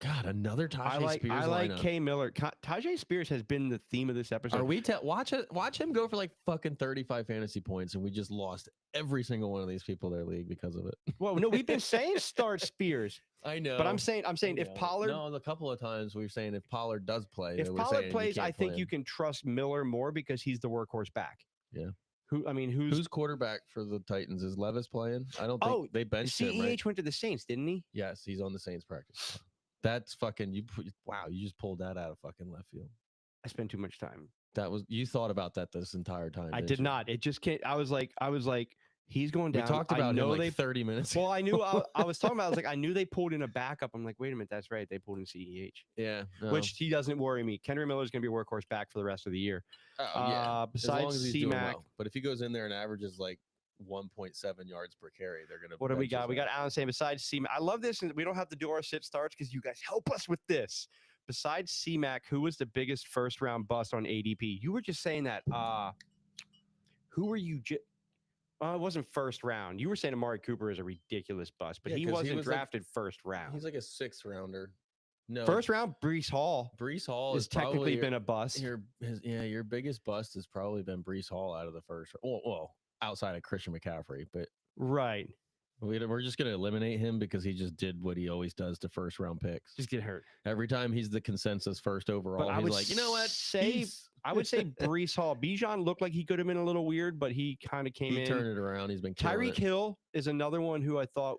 God, another Tajay Spears. I like lineup. K Miller. Tajay Spears has been the theme of this episode. Are we watch him go for like fucking 35 fantasy points, and we just lost every single one of these people in their league because of it. Well, no, we've been saying start Spears. I know, but I'm saying if Pollard. No, a couple of times we were saying if Pollard does play, if Pollard plays, I think you can trust Miller more because he's the workhorse back. Yeah. Who's quarterback for the Titans? Is Levis playing? I don't think they benched him. Right? CEH went to the Saints, didn't he? Yes, he's on the Saints practice squad. That's fucking wow! You just pulled that out of fucking left field. I spent too much time. You thought about that this entire time. I did not. It just can't. I was like, he's going down. We talked about him like 30 minutes. Well, I knew. I was talking about. I was like, I knew they pulled in a backup. I'm like, wait a minute, that's right. They pulled in CEH. Yeah, no. Which he doesn't worry me. Kendra Miller is going to be a workhorse back for the rest of the year. Yeah. Besides CMAC, but if he goes in there and averages like 1.7 yards per carry, they're gonna. What do we got? We got Allen saying besides CMAC. I love this, and we don't have to do our sit starts because you guys help us with this. Besides CMAC, who was the biggest first round bust on ADP? You were just saying that. Who were you? It wasn't first round. You were saying Amari Cooper is a ridiculous bust, but he wasn't drafted first round. He's like a 6th rounder. No, first round. Brees Hall. Brees Hall has technically been a bust. Your biggest bust has probably been Brees Hall out of the first. Well, outside of Christian McCaffrey, but right. We're just going to eliminate him because he just did what he always does to first round picks. Just get hurt. Every time he's the consensus first overall, he's like, you know what? I would say Brees Hall. Bijan looked like he could have been a little weird, but he kind of came in. He turned it around. He's been Tyreek Hill is another one who I thought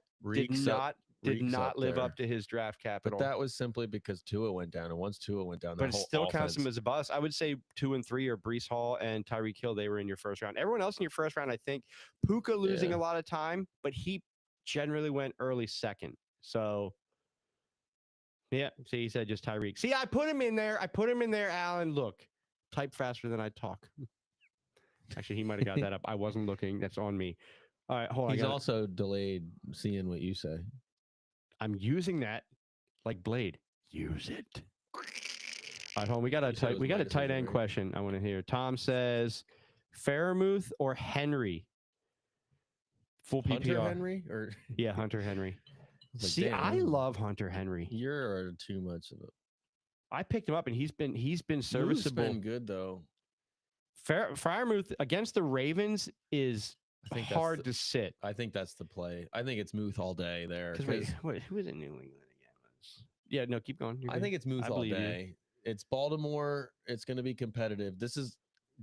did not live up to his draft capital. But that was simply because Tua went down, and once Tua went down, but it still counts him as a bust. I would say 2 and 3 are Brees Hall and Tyreek Hill. They were in your first round. Everyone else in your first round, I think, Puka losing a lot of time, but he generally went early second. So yeah, see, he said just Tyreek. See, I put him in there. Alan. Look, type faster than I talk. Actually, he might have got that up. I wasn't looking. That's on me. All right, hold on. He's also delayed seeing what you say. I'm using that like Blade. Use it. All right, hold on. We got a tight end question I want to hear. Tom says, Fairmouth or Henry? Full PPR. Hunter Henry or Hunter Henry. Like, see, I love Hunter Henry. You're too much of it. I picked him up and he's been serviceable. He's been good though. Freiermuth against the Ravens is hard to sit. I think that's the play. I think it's Muth all day there. Wait, who is in New England again? Yeah, no, keep going. I think it's Muth all day. It's Baltimore. It's going to be competitive. This is,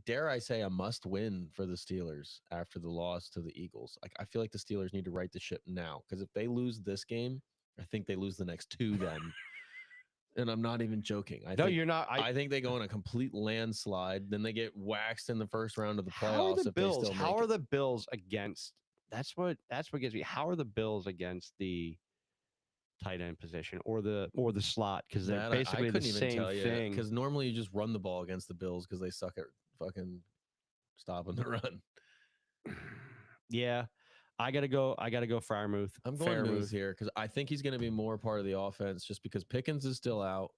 dare I say, a must win for the Steelers after the loss to the Eagles. I feel like the Steelers need to right the ship now, because if they lose this game, I think they lose the next 2 then. And I'm not even joking. You're not. I think they go in a complete landslide. Then they get waxed in the first round of the playoffs. How are the Bills against? That's what gets me. How are the Bills against the tight end position or the slot? Because they're basically the same thing. Because normally you just run the ball against the Bills because they suck at fucking stopping the run. Yeah. I gotta go Freiermuth. I'm going Muth here because I think he's going to be more part of the offense just because Pickens is still out.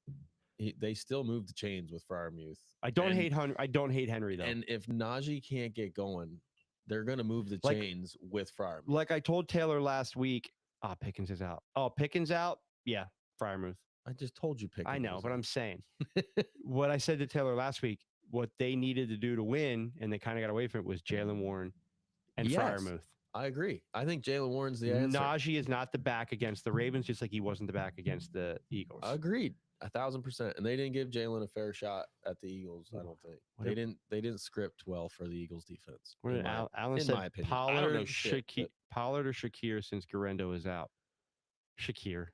They still move the chains with Freiermuth. I don't hate Henry though. And if Najee can't get going, they're going to move the chains with Freiermuth. Like I told Taylor last week, Pickens is out. Oh, Pickens out? Yeah. Fryermuth. I just told you pick. I know, but Azusa. I'm saying what I said to Taylor last week. What they needed to do to win, and they kind of got away from it, was Jalen Warren and Yes. Fryermuth. I agree. I think Jalen Warren's the answer. Najee is not the back against the Ravens, just like he wasn't the back against the Eagles. Agreed, 1,000%. And they didn't give Jalen a fair shot at the Eagles. I don't think What they if- didn't. They didn't script well for the Eagles defense. What in did my- Alan in said? my opinion. I don't Pollard, know shit, but- Pollard or Shakir since Garendo is out. Shakir.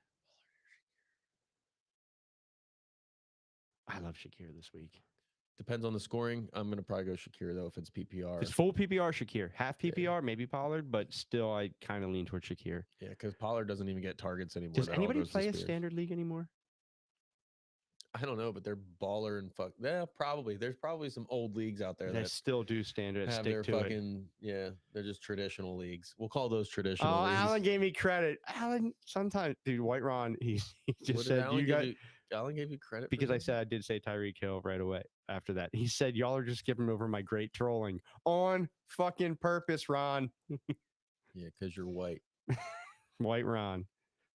I love Shakir this week. Depends on the scoring. I'm gonna probably go Shakir though if it's PPR. If it's full PPR, Shakir. Half PPR, maybe Pollard, but still, I kind of lean towards Shakir. Yeah, because Pollard doesn't even get targets anymore. Does That all anybody goes to play a Spears. standard league anymore? I don't know, but they're baller and fuck. Yeah, probably. There's probably some old leagues out there They that still do standard. have Stick their to it. fucking they're just traditional leagues. We'll call those traditional Oh, leagues. Alan gave me credit. Alan, sometimes, dude, White Ron, he What just did said Alan you give got you- Alan gave you credit for because I that? said I did say Tyreek Hill right away after that. He said y'all are just giving over my great trolling on fucking purpose, Ron. Yeah, because you're white. White Ron.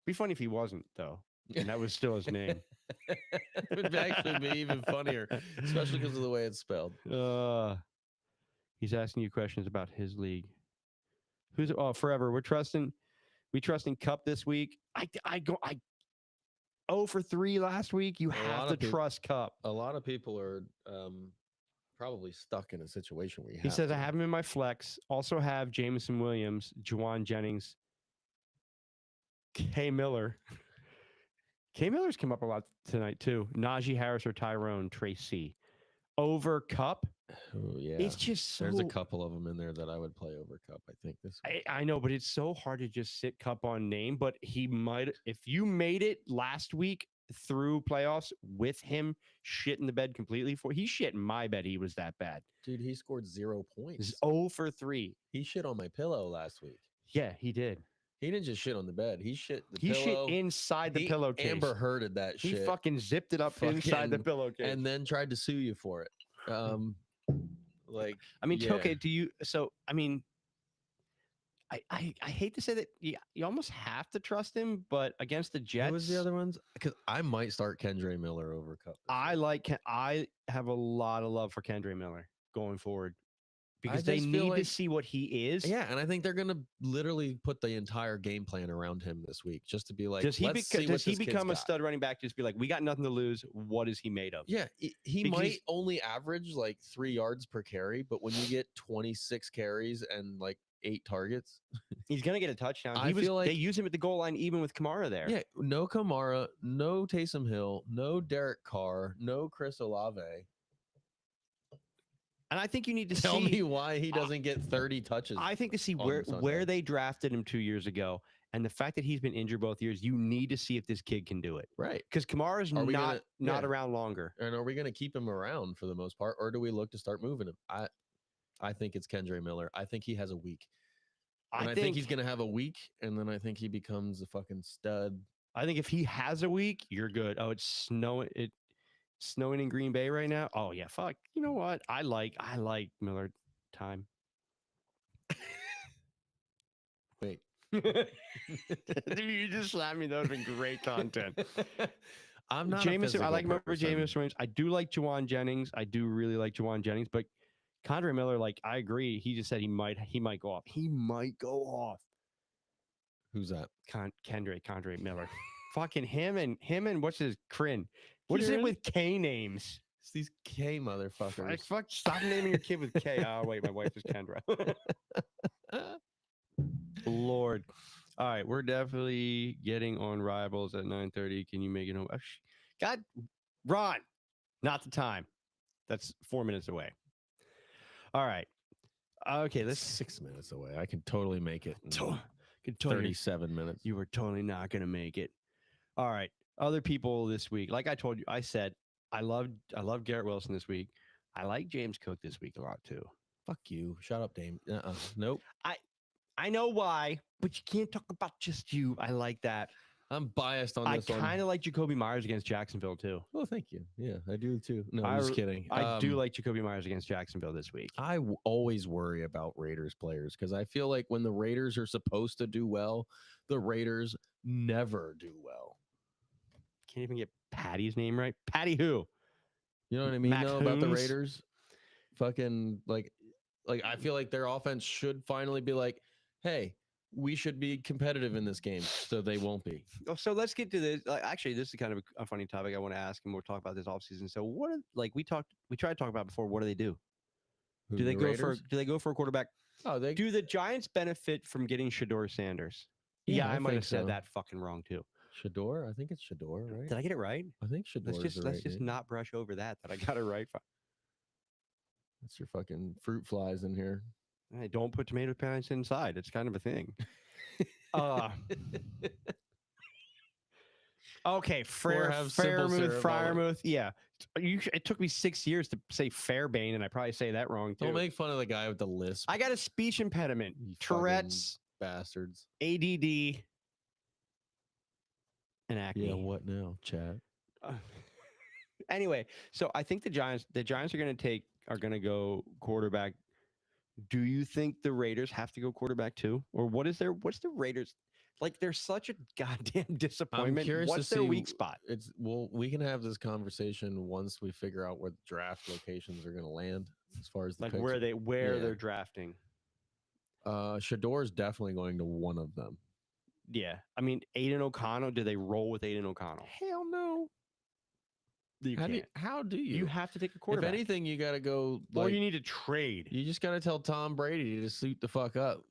Be funny if he wasn't though, and that was still his name. It would actually be even funnier, especially because of the way it's spelled. He's asking you questions about his league. Who's forever? We trusting Cup this week. I 0 for 3 last week. You A have lot to of peop- trust Cup. A lot of people are probably stuck in a situation where you He says to. I have him in my flex. Also have Jameson Williams, Juwan Jennings, K Miller. K Miller's come up a lot tonight too. Najee Harris or Tyrone Tracy. Over Cup. Oh, yeah. It's just so. There's a couple of them in there that I would play over Cup. I think this. week. I know, but it's so hard to just sit Cup on name. But he might, if you made it last week through playoffs with him shit in the bed completely, he shit in my bed. He was that bad. Dude, he scored 0 points. 0 for 3. He shit on my pillow last week. Yeah, he did. He didn't just shit on the bed. He shit the He pillow. shit inside the He pillowcase. Amber Hearded that He shit. fucking zipped it up inside the Fucking- pillowcase. and then tried to sue you for it. Like, I mean, yeah. okay, do you? So, I mean, I hate to say that you almost have to trust him, but against the Jets, Who was the other ones? Because I might start Kendre Miller over Cup. this I week. like. I have a lot of love for Kendre Miller going forward because I they just feel need to like- see what he is. Yeah, and I think they're gonna literally put the entire game plan around him this week, just to be like, Does he, let's see what does he this kid's become a got. stud running back? Just be like, we got nothing to lose. What is he made of? Yeah, he Because might he's- only average like 3 yards per carry, but when you get 26 carries and like 8 targets, He's gonna get a touchdown. I feel they like- use him at the goal line even with Kamara there. yeah, no Kamara, no Taysom Hill, no Derek Carr, no Chris Olave. And I think you need to Tell see. me why he doesn't get 30 touches. I think to see on where Sunday. they drafted him 2 years ago, and the fact that he's been injured both years, you need to see if this kid can do it. Right. Because Kamara's Are we not gonna- yeah. around longer. And are we going to keep him around for the most part, or do we look to start moving him? I think it's Kendre Miller. I think he has a week. And I think he's going to have a week, and then I think he becomes a fucking stud. I think if he has a week, you're good. Oh, it's snowing. It's snowing in Green Bay right now. Oh yeah, fuck. You know what? I like Miller time. Wait. Dude, you just slapped me. That would have been great content. I'm not. Jameson, I like him over person. Jameson Williams. I do like Juwan Jennings. I do really like Juwan Jennings, but Kendre Miller, like I agree. He just said he might go off. He might go off. Who's that? Kendre Miller. Fucking him and what's his Crin? What is it Kieran? with K names? It's these K motherfuckers. Like, fuck, stop naming your kid with K. Oh wait, my wife is Kendra. Lord. All right, we're definitely getting on Rivals at 9:30. Can you make it home? God, Ron, not the time. That's 4 minutes away. All right. Okay, That's let's 6 minutes away. I can totally make it. in could totally 37 minutes. You were totally not going to make it. All right. Other people this week, like I told you, I said I love Garrett Wilson this week. I like James Cook this week a lot too. Fuck you. Shut up, Dame. Nope. I know why, but you can't talk about just you. I like that. I'm biased on I this one. kind of like Jacoby Myers against Jacksonville too. Oh, thank you. Yeah, I do too. No, I I'm just r- kidding. I do like Jacoby Myers against Jacksonville this week. Always worry about Raiders players because I feel like when the Raiders are supposed to do well, the Raiders never do well. can't even get Patty's name right. Patty who? You know what I mean? Matt Though about the Holmes? Raiders, fucking like I feel like their offense should finally be like, hey, we should be competitive in this game, so they won't be. Oh, so let's get to this. Actually, this is kind of a funny topic I want to ask, and we'll talk about this offseason. So, what are, like we tried to talk about before? What do they do? Who, Do they the go Raiders? do they go for a quarterback? Oh, they Do the Giants benefit from getting Shador Sanders? Yeah, Yeah, I I might think have said so. that fucking wrong too. Shador. I think it's Shador, right? Did I get it right? I think Shador. Let's just not brush over that I got it right. That's your fucking fruit flies in here. I don't put tomato plants inside. It's kind of a thing. Okay, have simple syrup on it. Friarmouth. Yeah, it took me 6 years to say Fairbairn, and I probably say that wrong too. Don't make fun of the guy with the lisp. I got a speech impediment, You Tourette's, bastards. ADD, and acne. Yeah, what now, Chad? Anyway, so I think the Giants are going to go quarterback. Do you think the Raiders have to go quarterback too, or what's the Raiders? Like, they're such a goddamn disappointment. curious What's to their see weak spot? We can have this conversation once we figure out where the draft locations are going to land as far as the Like picks. where Yeah. they're drafting. Shador's definitely going to one of them. Yeah, I mean, Aiden O'Connell. Do they roll with Aiden O'Connell? Hell no. You can't. How do you? You have to take a If quarterback. anything, you got to go. Or Like, you need to trade. you just got to tell Tom Brady to suit the fuck up.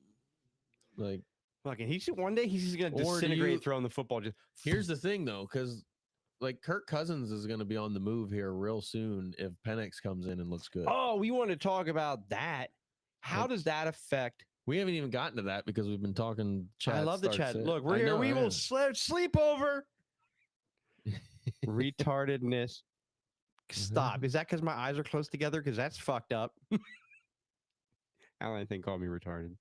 Like, Fucking, one day he's going to Or do disintegrate you- throwing the football. Just here's the thing though, because like Kirk Cousins is going to be on the move here real soon if Penix comes in and looks good. Oh, we want to talk about that. How Like- does that affect? We haven't even gotten to that because we've been talking. Chat I love the starts chat. it. Look, we're I here. know, We I will know. sleep over. Retardedness. Stop. Is that because my eyes are close together? Because that's fucked up. Alan, I think, called me retarded.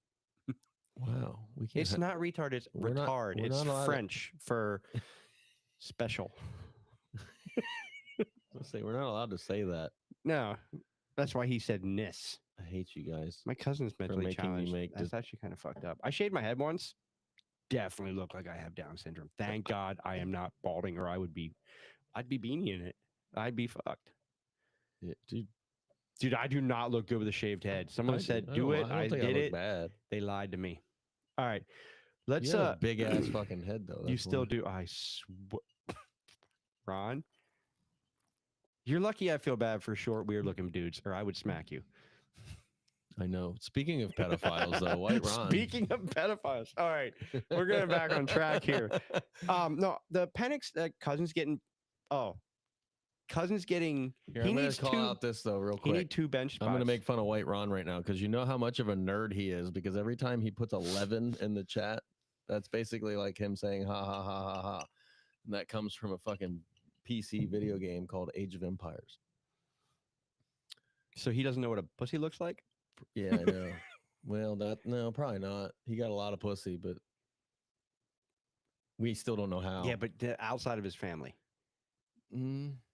Wow, we can't. It's not retarded. It's We're not- retard. we're It's not allowed to- French for special. Let's say we're not allowed to say that. No, that's why he said "nis." I hate you guys. My cousin's mentally making me challenged. make That's actually kind of fucked up. I shaved my head once. Definitely look like I have Down syndrome. Thank God I am not balding, or I'd be beanie in it. I'd be fucked. Yeah, dude. Dude, I do not look good with a shaved head. Someone said, "Do it." I think did look it. Bad. They lied to me. All right, let's. You have a big ass fucking head though. You that's still why. do. Ron, you're lucky. I feel bad for short, weird-looking dudes, or I would smack you. I know. Speaking of pedophiles, though, White Ron. Speaking of pedophiles, all right, we're getting back on track here. No, the Penix Cousins getting. Oh, Cousins getting. Here, he I'm gonna needs call two. out this though, real He quick. need 2 bench spots. I'm going to make fun of White Ron right now because you know how much of a nerd he is. Because every time he puts 11 in the chat, that's basically like him saying ha ha ha ha ha, and that comes from a fucking PC video game called Age of Empires. So he doesn't know what a pussy looks like. Yeah, I know. Well, no, probably not. He got a lot of pussy, but we still don't know how. Yeah, but outside of his family.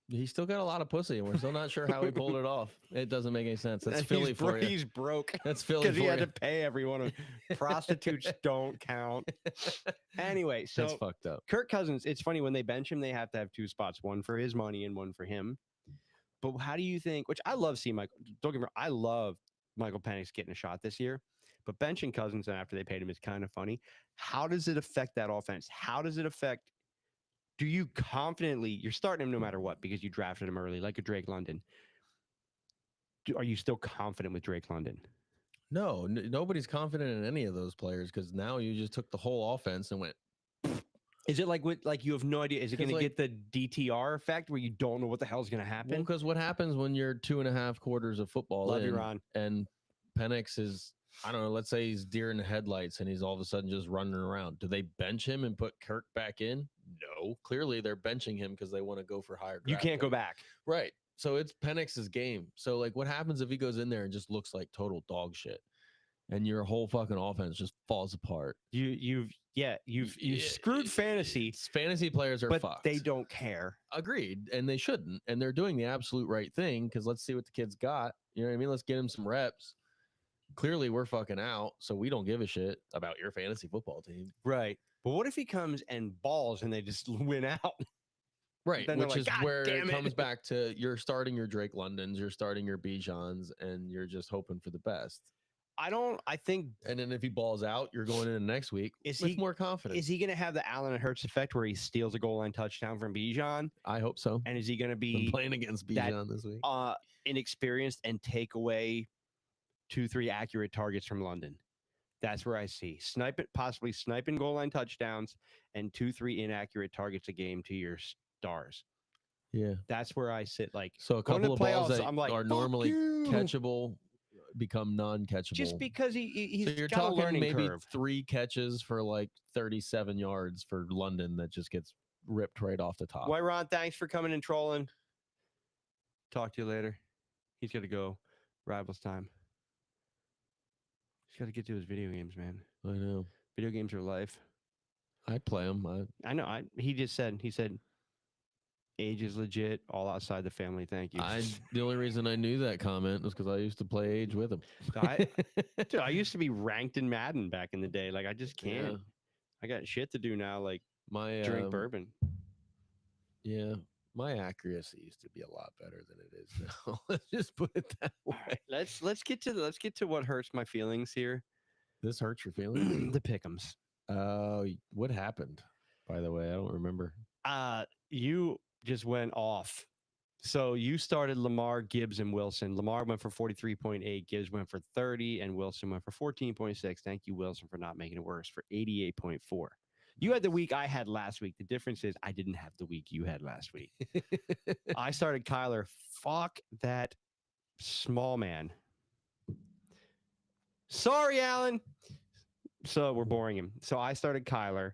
He still got a lot of pussy, and we're still not sure how he pulled it off. It doesn't make any sense. That's And Philly for you. He's broke That's Philly because for he had you. to pay everyone. Prostitutes don't count. Anyway, so That's fucked up. Kirk Cousins, it's funny when they bench him, they have to have 2 spots, one for his money and one for him. But how do you think? Which I love seeing Michael. Don't get me wrong, I love Michael Penix getting a shot this year. But benching Cousins after they paid him is kind of funny. How does it affect that offense? How does it affect? Do you confidently? You're starting him no matter what because you drafted him early, like a Drake London. Are you still confident with Drake London? No, nobody's confident in any of those players because now you just took the whole offense and went. Is it like you have no idea? Is it 'Cause, going to like- get the DTR effect where you don't know what the hell is going to Well, happen? because what happens when you're 2.5 quarters of football Love in, you, Ron. and Penix is, I don't know, let's say he's deer in the headlights and he's all of a sudden just running around. Do they bench him and put Kirk back in? No. Clearly they're benching him because they want to go for higher. You draft can't go pick. back. Right. So it's Penix's game. So like what happens if he goes in there and just looks like total dog shit and your whole fucking offense just falls apart? You've screwed fantasy, Fantasy players are but fucked. they don't care. Agreed, and they shouldn't, and they're doing the absolute right thing because let's see what the kid's got. You know what I mean? Let's get him some reps. Clearly, we're fucking out, so we don't give a shit about your fantasy football team. Right. But what if he comes and balls and they just win out? Right, Then they're which like, is "God where damn it it." comes back to you're starting your Drake Londons, you're starting your Bijans, and you're just hoping for the best. I think And then if he balls out, you're going into next week Is with he- more confidence. is he going to have the Allen Hurts effect where he steals a goal line touchdown from Bijan? I hope so. And is he going to I'm be playing against that- Bijan this week. inexperienced and take away 2-3 accurate targets from London? That's where I see possibly sniping goal line touchdowns and 2-3 inaccurate targets a game to your stars. Yeah. That's where I sit. Like, So a going to couple of the balls playoffs, that I'm like, are "Fuck normally you." catchable become non-catchable. Just because he's so you're got a talking learning maybe curve. 3 catches for like 37 yards for London that just gets ripped right off the top. White Ron, thanks for coming and trolling. Talk to you later. He's got to go. Rivals time. He's got to get to his video games, man. I know. Video games are life. I'd play them. I know. He said, age is legit, all outside the family. Thank you. The only reason I knew that comment was because I used to play Age with him. Dude, I used to be ranked in Madden back in the day. Like, I just can't. Yeah. I got shit to do now, like My drink bourbon. Yeah, my accuracy used to be a lot better than it is now. Let's just put it that way. All right, let's get to what hurts my feelings here. This hurts your feelings. The pick'ems. What happened? By the way, I don't remember. You just went off. So you started Lamar, Gibbs, and Wilson. Lamar went for 43.8, Gibbs went for 30, and Wilson went for 14.6. Thank you, Wilson, for not making it worse for 88.4. You had the week I had last week. The difference is I didn't have the week you had last week. I started Kyler. Fuck that small man. Sorry, Alan. So we're boring him. So I started Kyler.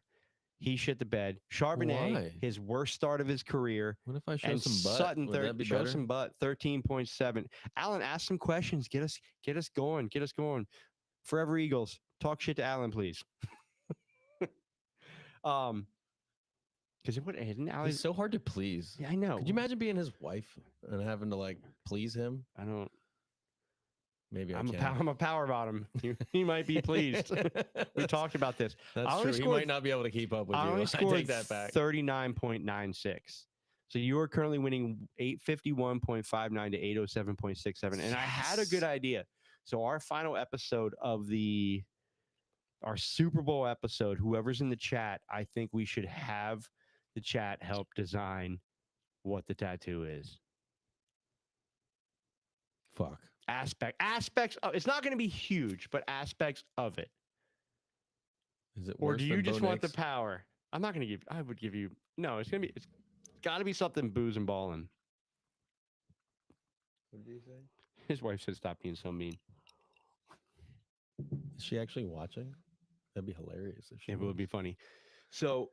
He shit the bed. Charbonnet, Why? his worst start of his career. What if I show And some butt? Sutton, Would that be show better? some butt. 13.7. Alan, ask some questions. Get us going. Get us going. Forever Eagles. Talk shit to Alan, please. Because it would isn't Alan. He's so hard to please. Yeah, I know. Could you imagine being his wife and having to like please him? I don't. Maybe I'm can. a power bottom. He might be pleased. We talked about this. That's I only true. He scored- might not be able to keep up with I you. only I scored take that back. 39.96. So you are currently winning 851.59 to 807.67. And I had a good idea. So our final episode of our Super Bowl episode, whoever's in the chat, I think we should have the chat help design what the tattoo is. Fuck. Aspects of it's not going to be huge, but aspects of it. Is it Or worse do than you just Bo want the Nix? power? I'm not going to give. I would give you. No, it's got to be something booze and balling. What did you say? His wife said, "Stop being so mean." Is she actually watching? That'd be hilarious if she It would was. be funny. So,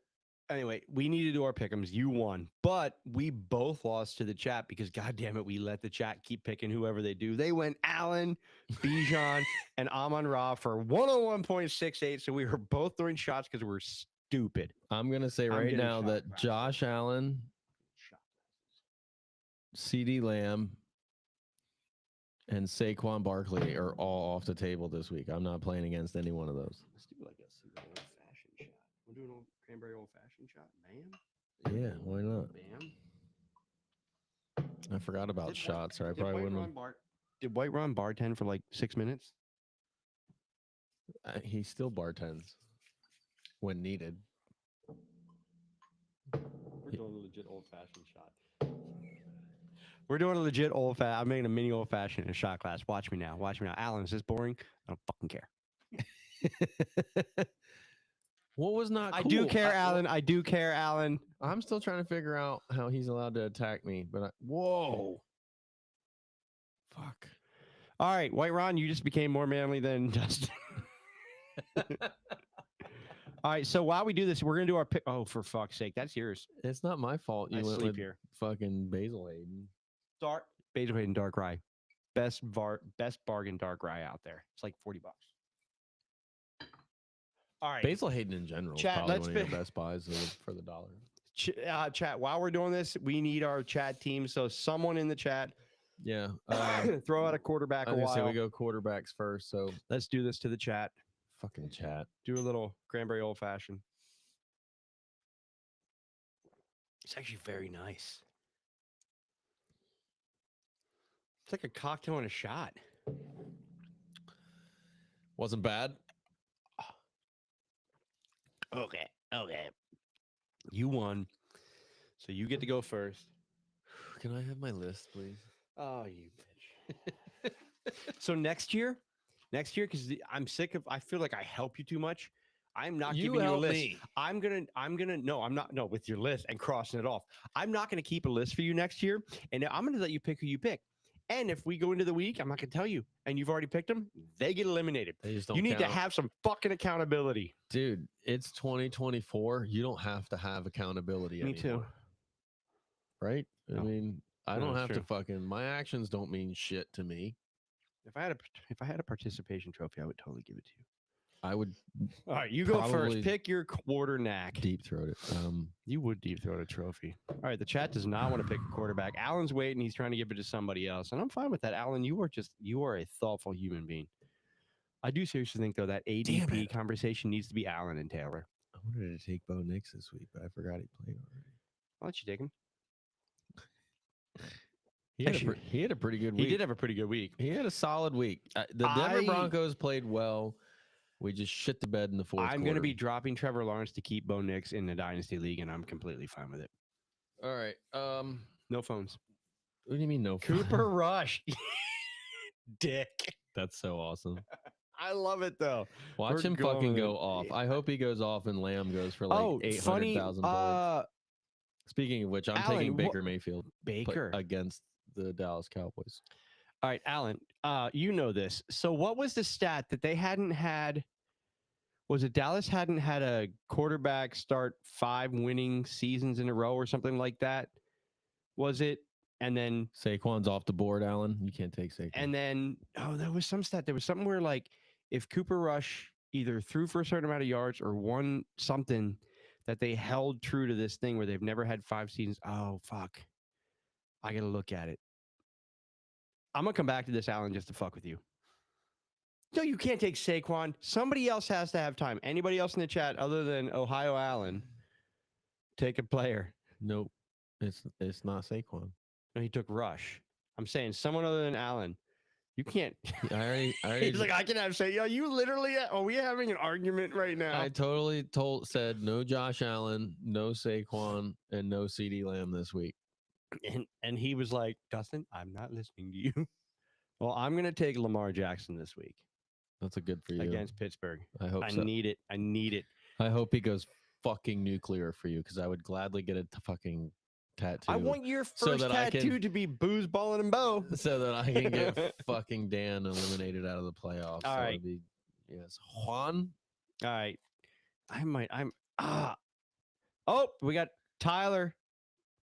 anyway, we need to do our pick'ems. You won, but we both lost to the chat because, goddamn it, we let the chat keep picking whoever they do. They went Allen, Bijan, and Amon Ra for 101.68. So we were both throwing shots because we're stupid. I'm gonna say I'm right getting now shot that glasses. Josh Allen, CeeDee Lamb, and Saquon Barkley are all off the table this week. I'm not playing against any one of those. Let's do like a super old-fashioned shot. We'll do an old cranberry old-fashioned shot. Bam. Yeah, why not? Bam. I forgot about Did shots, or I Did probably White wouldn't. Ron did White Ron bartend for like 6 minutes? He still bartends when needed. We're doing a legit old-fashioned shot. We're doing a legit old-fashioned. I'm making a mini old-fashioned in a shot glass. Watch me now. Watch me now. Alan, is this boring? I don't fucking care. What was not? I do cool? care, Alan. I do care, Alan. I'm still trying to figure out how he's allowed to attack me. But whoa, fuck. All right, White Ron, you just became more manly than Dustin. All right, so while we do this, we're gonna do our pick. Oh, for fuck's sake, that's yours. It's not my fault. You I went sleep with here. fucking Basil Hayden. Dark Basil Hayden Dark Rye, best bargain Dark Rye out there. It's like $40. All right, Basil Hayden in general is Chat, probably let's one of your pick- best buys for the dollar. Chat. While we're doing this, we need our chat team. So someone in the chat, Yeah. throw out a quarterback I a was gonna say while. we go quarterbacks first. So Let's do this to the chat. fucking chat. Do a little cranberry old fashioned. It's actually very nice. It's like a cocktail and a shot. Wasn't bad. Okay. Okay. You won. So you get to go first. Can I have my list, please? Oh, you bitch. So next year, because I'm sick of, I feel like I help you too much. I'm not giving you a help list. me. No, I'm not. No, with your list and crossing it off. I'm not going to keep a list for you next year. And I'm going to let you pick who you pick. And if we go into the week, I'm not going to tell you, and you've already picked them, they get eliminated. They just don't You need to count. have some fucking accountability. Dude, it's 2024. You don't have to have accountability Me anymore. too. Right? I No. mean, I No, don't it's have true. to fucking, my actions don't mean shit to me. If I had a participation trophy, I would totally give it to you. I would All right, you go Probably first. Pick your quarter knack. deep throat it. You would deep throat a trophy. All right, the chat does not want to pick a quarterback. Alan's waiting. He's trying to give it to somebody else, and I'm fine with that. Alan, you are a thoughtful human being. I do seriously think though that Damn ADP it. conversation needs to be Alan and Taylor. I wanted to take Bo Nix this week, but I forgot he played already. I'll let you take him. He had a pretty good He week. did have a pretty good week. He had a solid week. The Denver Broncos played well. We just shit the bed in the fourth quarter. I'm going to be dropping Trevor Lawrence to keep Bo Nix in the Dynasty League, and I'm completely fine with it. All right. No phones. What do you mean no? Cooper Rush. Dick. That's so awesome. I love it though. Watch We're him fucking going- go off. I hope he goes off and Lamb goes for like 800,000 points. Speaking Speaking of which, I'm Alan, taking Baker Mayfield Baker. against the Dallas Cowboys. All right, Alan, you know this. So what was the stat that they hadn't had? Was it Dallas hadn't had a quarterback start 5 winning seasons in a row or something like that? Was it? And then Saquon's off the board, Alan. You can't take Saquon. And then, there was some stat. There was something where, like, if Cooper Rush either threw for a certain amount of yards or won something, that they held true to this thing where they've never had 5 seasons. Oh, fuck. I got to look at it. I'm going to come back to this, Alan, just to fuck with you. No, you can't take Saquon. Somebody else has to have time. Anybody else in the chat other than Ohio Allen, take a player. Nope. It's not Saquon. No, he took Rush. I'm saying someone other than Allen. You can't. I already He's like, I can have say, you literally, are we having an argument right now? I totally said no Josh Allen, no Saquon, and no CD Lamb this week. And he was like, Dustin, I'm not listening to you. Well, I'm going to take Lamar Jackson this week. That's a good for you. Against Pittsburgh. I hope I so. need it. I need it. I hope he goes fucking nuclear for you because I would gladly get a fucking tattoo. I want your so first that I tattoo can- to be Booze, Ballin' and Bo. so that I can get fucking Dan eliminated out of the playoffs. All That right. would be, yes. Juan? All right. Oh, we got Tyler.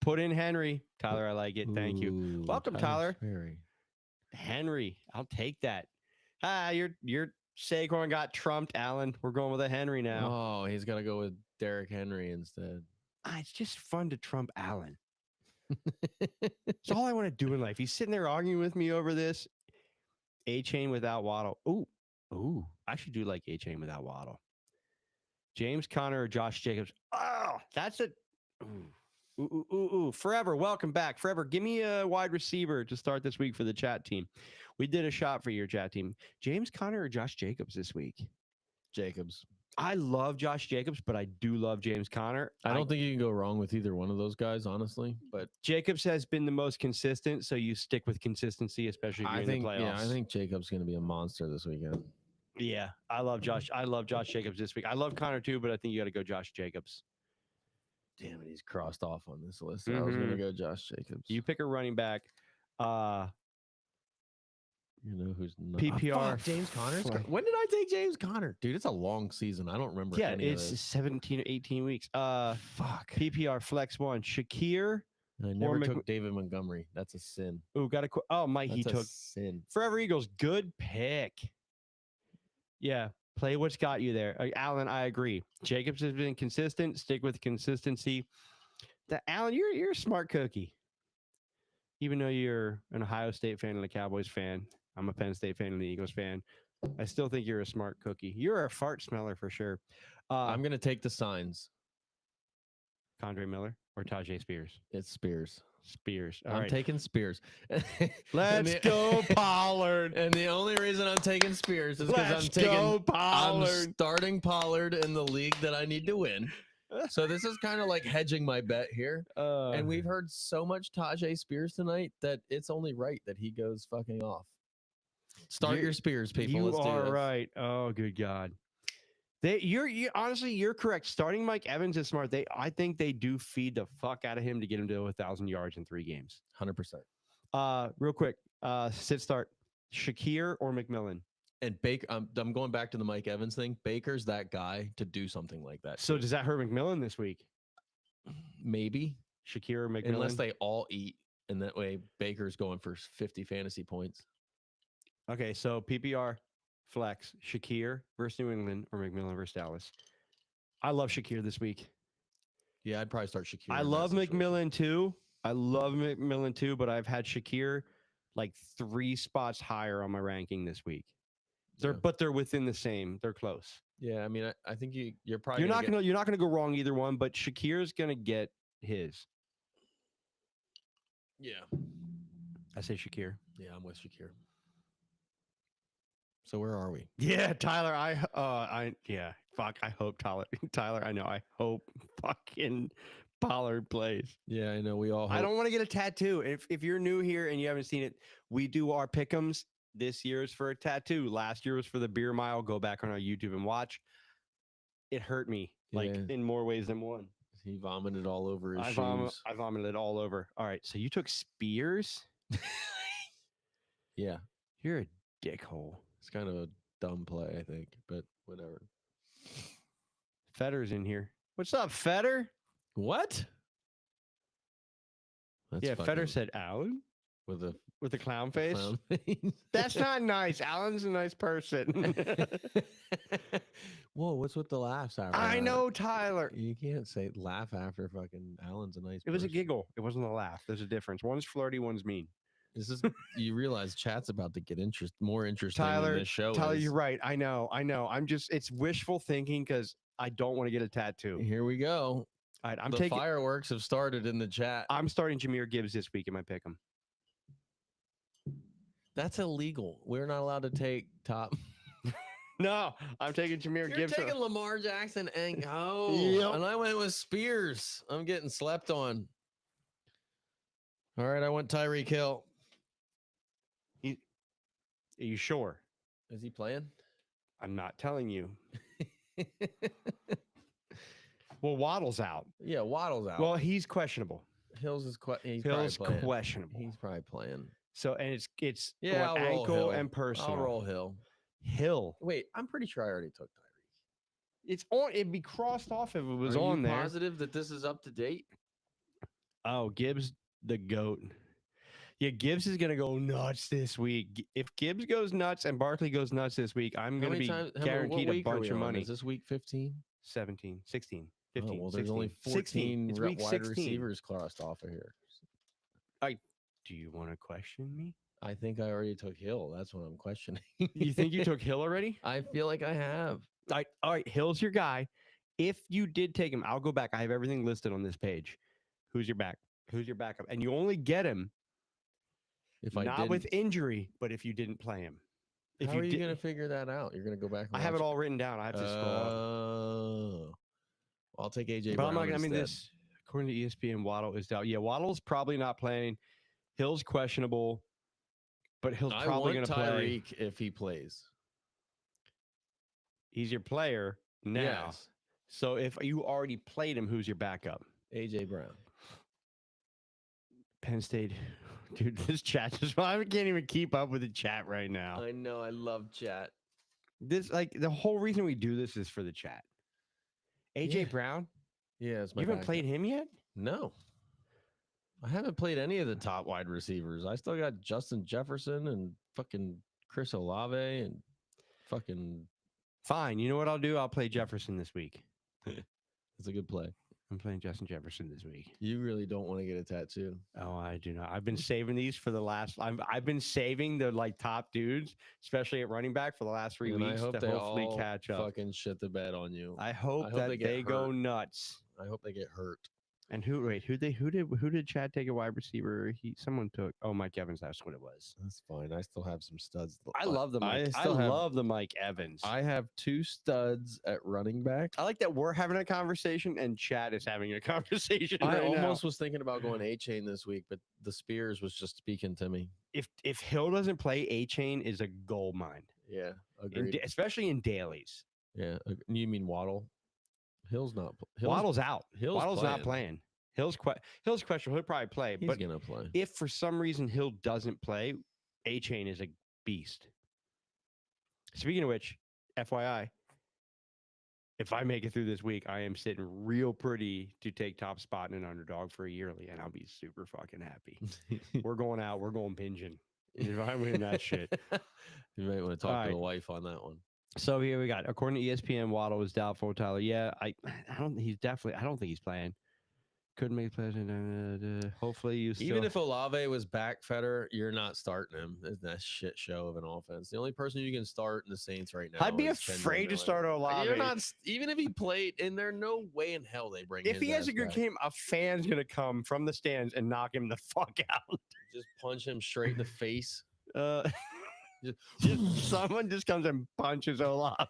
Put in Henry. Tyler, I like it. Thank you. Ooh, Welcome, Tyler. Perry. Henry. I'll take that. Your Saquon got trumped, Allen. We're going with a Henry now. Oh, he's got to go with Derrick Henry instead. It's just fun to trump Allen. It's all I want to do in life. He's sitting there arguing with me over this. A-Chain without Waddle. Ooh. I should do like A-Chain without Waddle. James Conner or Josh Jacobs. Oh, that's a... Ooh. Forever, welcome back. Forever, give me a wide receiver to start this week for the chat team. We did a shot for your chat team. James Conner or Josh Jacobs this week? Jacobs. I love Josh Jacobs, but I do love James Conner. I don't think you can go wrong with either one of those guys, honestly. But Jacobs has been the most consistent, so you stick with consistency, especially if you're in the playoffs. I think Jacobs going to be a monster this weekend. Yeah, I love Josh. I love Josh Jacobs this week. I love Connor too, but I think you got to go Josh Jacobs. Damn it, he's crossed off on this list. I was going to go Josh Jacobs. You pick a running back. You know who's not. PPR. James Conner. When did I take James Conner? Dude, it's a long season. I don't remember. Yeah, any of it's this. 17 or 18 weeks. Fuck. PPR flex one. Shakir. I never took David Montgomery. That's a sin. Ooh, got a. He That's a took sin. Forever Eagles. Good pick. Yeah, play what's got you there, Alan. I agree. Jacobs has been consistent. Stick with consistency. Alan, you're a smart cookie. Even though you're an Ohio State fan and a Cowboys fan, I'm a Penn State fan and the Eagles fan. I still think you're a smart cookie. You're a fart smeller for sure. I'm gonna take the signs. Condre Miller or Tajay Spears? It's Spears. Spears. All I'm right. taking Spears. Let's go, Pollard. And the only reason I'm taking Spears is because Let's go, I'm Pollard. starting Pollard in the league that I need to win. So this is kind of like hedging my bet here. And we've heard so much Tajay Spears tonight that it's only right that he goes fucking off. Start You- your Spears, people. You Let's do are this. right. Oh, good God. You're honestly, you're correct. Starting Mike Evans is smart. I think they do feed the fuck out of him to get him to 1,000 yards in 3 games. 100%. Real quick, sit start. Shakir or McMillan? And Baker, I'm going back to the Mike Evans thing. Baker's that guy to do something like that. So too. does that hurt McMillan this week? Maybe, Shakir or McMillan? unless they all eat, and that way Baker's going for 50 fantasy points. Okay, so PPR, flex, Shakir versus New England or McMillan versus Dallas. I love Shakir this week. Yeah, I'd probably start Shakir. I in that love situation. McMillan too. I love McMillan too, but I've had Shakir like 3 spots higher on my ranking this week. Yeah. But they're within the same. They're close. Yeah, I mean, I think you're probably You're not gonna go wrong either one, but Shakir's gonna get his. Yeah, I say Shakir. yeah, I'm with Shakir. So where are we? Yeah, Tyler. Fuck. I hope Tyler. I know. I hope fucking Pollard plays. Yeah, I know. We all. Hope. I don't want to get a tattoo. If you're new here and you haven't seen it, we do our pick'ems. This year's for a tattoo. Last year was for the beer mile. Go back on our YouTube and watch. It hurt me Yeah. in more ways than one. He vomited all over his I shoes. vomited all over. All right. So you took Spears? Yeah, You're a dickhole. it's kind of a dumb play, I think, but whatever. Fetter's in here. What's up, Fetter? What? That's Yeah, Fetter fucking- said Alan with a with a clown face. clown face. That's not nice. Alan's a nice person. Whoa, what's with the laughs after I that? know, Tyler. You can't say laugh after fucking Alan's a nice It was a person. giggle. It wasn't a laugh. There's a difference. One's flirty, one's mean. This is you realize chat's about to get more interesting Tyler, than this show Tyler, is. you're right. I know. I'm just, it's wishful thinking because I don't want to get a tattoo. Here we go. All right, I'm The taking. fireworks have started in the chat. I'm starting Jahmyr Gibbs this week in my pick'em. That's illegal. We're not allowed to take top. No, I'm taking Jahmyr You're Gibbs. taking Lamar Jackson and Yep. and I went with Spears. I'm getting slept on. All right, I went Tyreek Hill. Are you sure? Is he playing? I'm not telling you. Well, Waddle's out. Yeah, Waddle's out. Well, he's questionable. Hills is he's Hill's probably playing. questionable. He's probably playing. So, and it's Yeah, what, I'll roll ankle Hill. and personal. I'll roll Hill. Hill. Wait, I'm pretty sure I already took Tyreek. It's on. It'd be crossed off if it was Are on you there. positive that this is up to date? Oh, Gibbs, the GOAT. Yeah, Gibbs is going to go nuts this week. If Gibbs goes nuts and Barkley goes nuts this week, I'm going to be guaranteed a bunch of money. Is this week 15? 17, 16, 15, Oh, well, there's 16, only 16. 14 It's week wide 16. receivers crossed off of here. Do you want to question me? I think I already took Hill. That's what I'm questioning. You think you took Hill already? I feel like I have. All right, Hill's your guy. If you did take him, I'll go back. I have everything listed on this page. Who's your back? Who's your backup? And you only get him If I not didn't, with injury, but if you didn't play him. If how are you did- going to figure that out? You're going to go back. And I have watch it all written down. I have to scroll up. Oh, I'll take AJ. But I'm not Brown gonna. I mean, instead. this according to ESPN, Waddle is down. Yeah, Waddle's probably not playing. Hill's questionable, but Hill's I probably want gonna play. Tyreek if he plays. He's your player now. Yes. So if you already played him, who's your backup? AJ Brown. Penn State. Dude, this chat just I can't even keep up with the chat right now. I know. I love chat. This like the whole reason we do this is for the chat. AJ Yeah. Brown, Yeah, it's my you haven't backup. played him yet? No. I haven't played any of the top wide receivers. I still got Justin Jefferson and fucking Chris Olave and fucking. Fine. You know what I'll do? I'll play Jefferson this week. It's a good play. I'm playing Justin Jefferson this week. You really don't want to get a tattoo. Oh, I do not. I've been saving these for the last. I've been saving the like top dudes, especially at running back, for the last 3 And weeks I hope to they hopefully all catch up. fucking shit the bed on you. I hope hope that they get they go hurt. nuts. I hope they get hurt. And who did Chad take a wide receiver? Someone took. Oh, Mike Evans. That's what it was. That's fine. I still have some studs. I love the Mike. I love the Mike Evans. I have 2 studs at running back. I like that we're having a conversation and Chad is having a conversation. I right almost now. was thinking about going A-Chain this week, but the Spears was just speaking to me. If Hill doesn't play, A-Chain is a gold mine. Yeah, agreed. Especially in dailies. Yeah, you mean Waddle? Hill's not. Waddle's out. Waddle's not playing. Hill's questionable. He'll probably play. He's but gonna play. If for some reason Hill doesn't play, A-Chain is a beast. Speaking of which, FYI, if I make it through this week, I am sitting real pretty to take top spot in an underdog for a yearly, and I'll be super fucking happy. We're going out. We're going binging. If I win that shit. You might want to talk to the wife on that one. So here we got, according to ESPN, Waddle was doubtful. Tyler, yeah, I don't think he's playing. Couldn't make plays. Hopefully you still... Even if Olave was back, Feder, you're not starting him. It's that shit show of an offense. The only person you can start in the Saints right now. I'd be afraid to start Olave. You're not, even if he played, and there's no way in hell they bring. If he has a good game, a fan's gonna come from the stands and knock him the fuck out. Just punch him straight in the face. Someone just comes and punches Olave.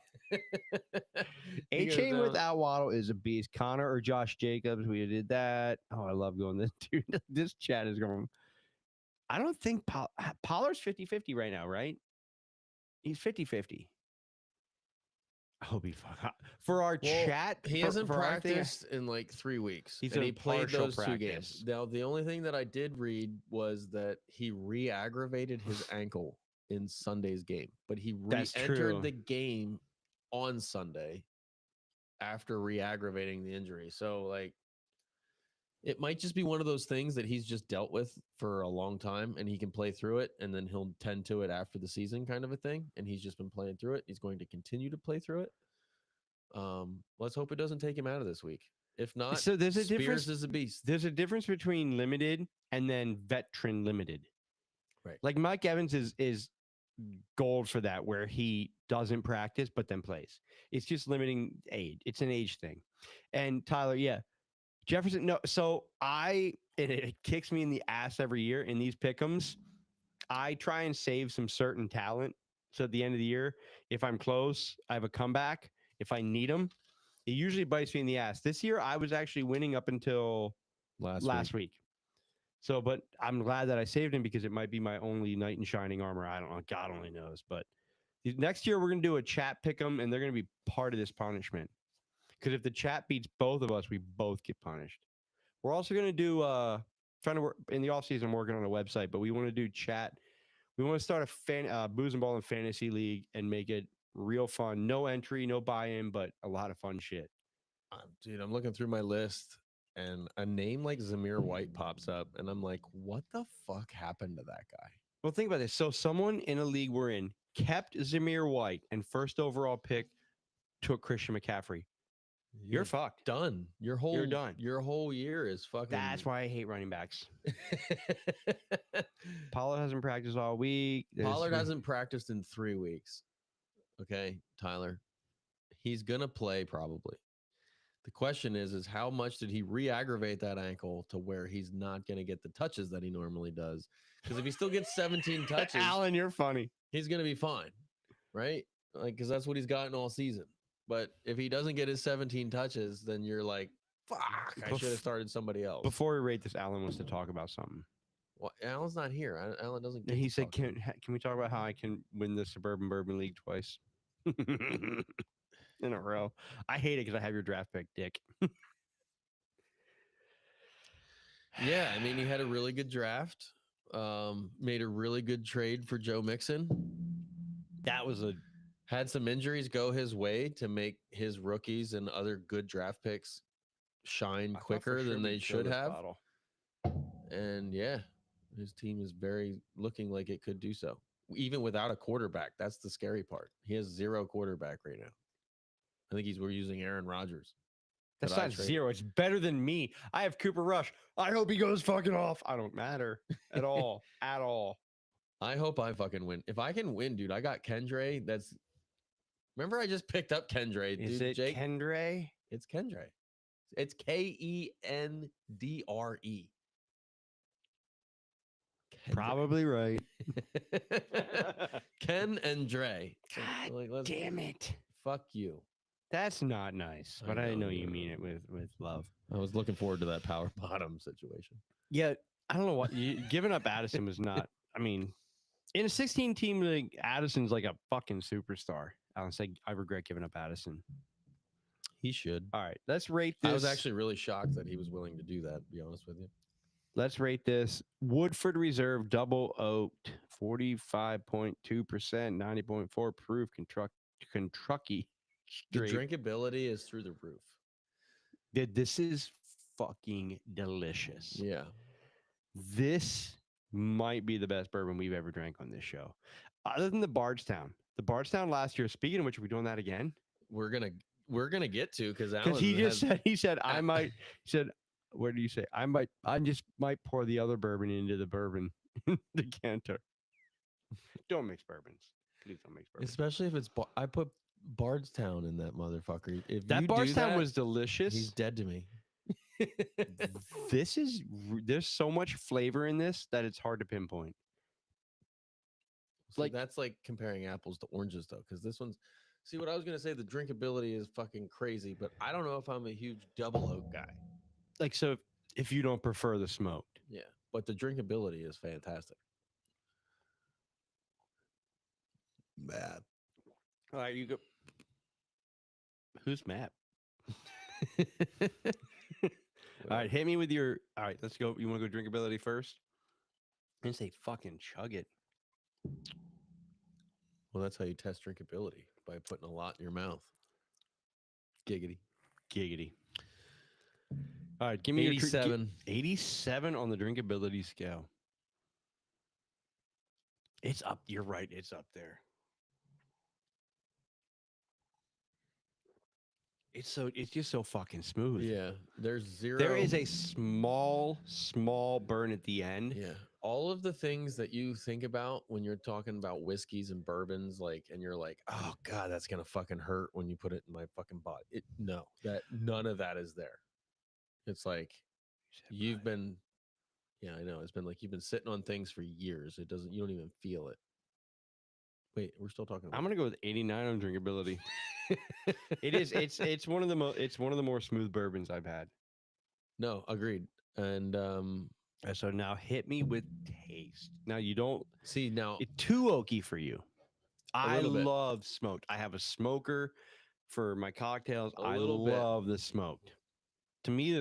A-Chain without Waddle is a beast. Connor or Josh Jacobs, we did that. Oh, I love going this dude. This chat is going. I don't think Pollard's 50-50 right now, right? He's 50-50. I hope he for our chat. He hasn't practiced in like 3 weeks. He played those 2 games. Now, the only thing that I did read was that he re-aggravated his ankle in Sunday's game, but he re-entered the game on Sunday after re-aggravating the injury. So, like, it might just be one of those things that he's just dealt with for a long time and he can play through it, and then he'll tend to it after the season, kind of a thing. And he's just been playing through it. He's going to continue to play through it. Let's hope it doesn't take him out of this week. If not, so there's a Spears difference. Is a beast. There's a difference between limited and then veteran limited. Right. Like Mike Evans is gold for that, where he doesn't practice but then plays. It's just limiting age. It's an age thing. And Tyler, yeah, Jefferson. No, so it kicks me in the ass every year in these pick'ems. I try and save some certain talent. So at the end of the year, if I'm close, I have a comeback. If I need them, it usually bites me in the ass. This year, I was actually winning up until last week. So, but I'm glad that I saved him because it might be my only knight in shining armor. I don't know. God only knows. But next year, we're going to do a chat pick 'em, and they're going to be part of this punishment. Because if the chat beats both of us, we both get punished. We're also going to do, trying to work in the offseason, I'm working on a website, but we want to do chat. We want to start a Booze and Ball and Fantasy League and make it real fun. No entry, no buy-in, but a lot of fun shit. Dude, I'm looking through my list. And a name like Zamir White pops up, and I'm like, what the fuck happened to that guy? Well, think about this. So someone in a league we're in kept Zamir White and first overall pick took Christian McCaffrey. You're fucked. Done. You're done. Your whole year is fucking. That's why I hate running backs. Pollard hasn't practiced all week. Pollard hasn't practiced in 3 weeks. Okay, Tyler. He's going to play probably. The question is how much did he re-aggravate that ankle to where he's not going to get the touches that he normally does? Because if he still gets 17 touches, Alan, you're funny. He's going to be fine, right? Like, because that's what he's gotten all season. But if he doesn't get his 17 touches, then you're like, fuck, I should have started somebody else. Before we rate this, Alan wants to talk about something. Well, Alan's not here. Alan doesn't. He said, "Can we talk about how I can win the Suburban Bourbon League twice?" In a row. I hate it because I have your draft pick, Dick. Yeah, I mean, he had a really good draft. Made a really good trade for Joe Mixon. That was had some injuries go his way to make his rookies and other good draft picks shine quicker than they should have. And yeah, his team is looking like it could do so, even without a quarterback. That's the scary part. He has 0 quarterback right now. I think we're using Aaron Rodgers. That's not 0. It's better than me. I have Cooper Rush. I hope he goes fucking off. I don't matter at all. At all. I hope I fucking win. If I can win, dude, I got Kendre. Remember I just picked up Kendre. Is it Jake? Kendre? It's Kendre. It's Kendre. Probably right. Ken and Dre. God Let's damn it. fuck you. That's not nice, but I know you mean it with love. I was looking forward to that power bottom situation. Yeah, I don't know what giving up Addison was not. I mean, in a 16 team league, Addison's like a fucking superstar. I don't say I regret giving up Addison. He should. All right, let's rate this. I was actually really shocked that he was willing to do that, to be honest with you. Let's rate this. Woodford Reserve double oaked, 45.2%, 90.4 proof, Kentucky The straight. drinkability is through the roof. Dude, this is fucking delicious. Yeah. This might be the best bourbon we've ever drank on this show. Other than the Bardstown. The Bardstown last year, speaking of which, are we doing that again? We're gonna get to because He just said I might where do you say I just might pour the other bourbon into the bourbon decanter. Don't mix bourbons. Please don't mix bourbons. especially if it's I put Bardstown in that motherfucker. If That you do Bardstown that, was delicious. he's dead to me. There's so much flavor in this that it's hard to pinpoint. See, that's like comparing apples to oranges though, because this one's see what I was gonna say, the drinkability is fucking crazy, but I don't know if I'm a huge double oak guy. Like, so if you don't prefer the smoked. Yeah, but the drinkability is fantastic. Bad. All right, you go. Who's Matt? All right, hit me with your. All right, let's go. You want to go drinkability first? And say fucking chug it. Well, that's how you test drinkability, by putting a lot in your mouth. Giggity. Giggity. All right, give me 87. 87 on the drinkability scale. It's up. You're right. It's up there. It's just so fucking smooth. Yeah, there's zero. There is a small burn at the end. Yeah, all of the things that you think about when you're talking about whiskeys and bourbons, like, and you're like, oh god, that's gonna fucking hurt when you put it in my fucking body. No, that none of that is there. It's like you've been, yeah, I know. It's been like you've been sitting on things for years. It doesn't. You don't even feel it. Wait, we're still talking about. I'm gonna go with 89 on drinkability. It's one of the more smooth bourbons I've had. No, agreed. And so now hit me with taste. Now you don't see now it's too oaky for you. I little bit. love smoked. I have a smoker for my cocktails. A I little bit. love the smoked. To me,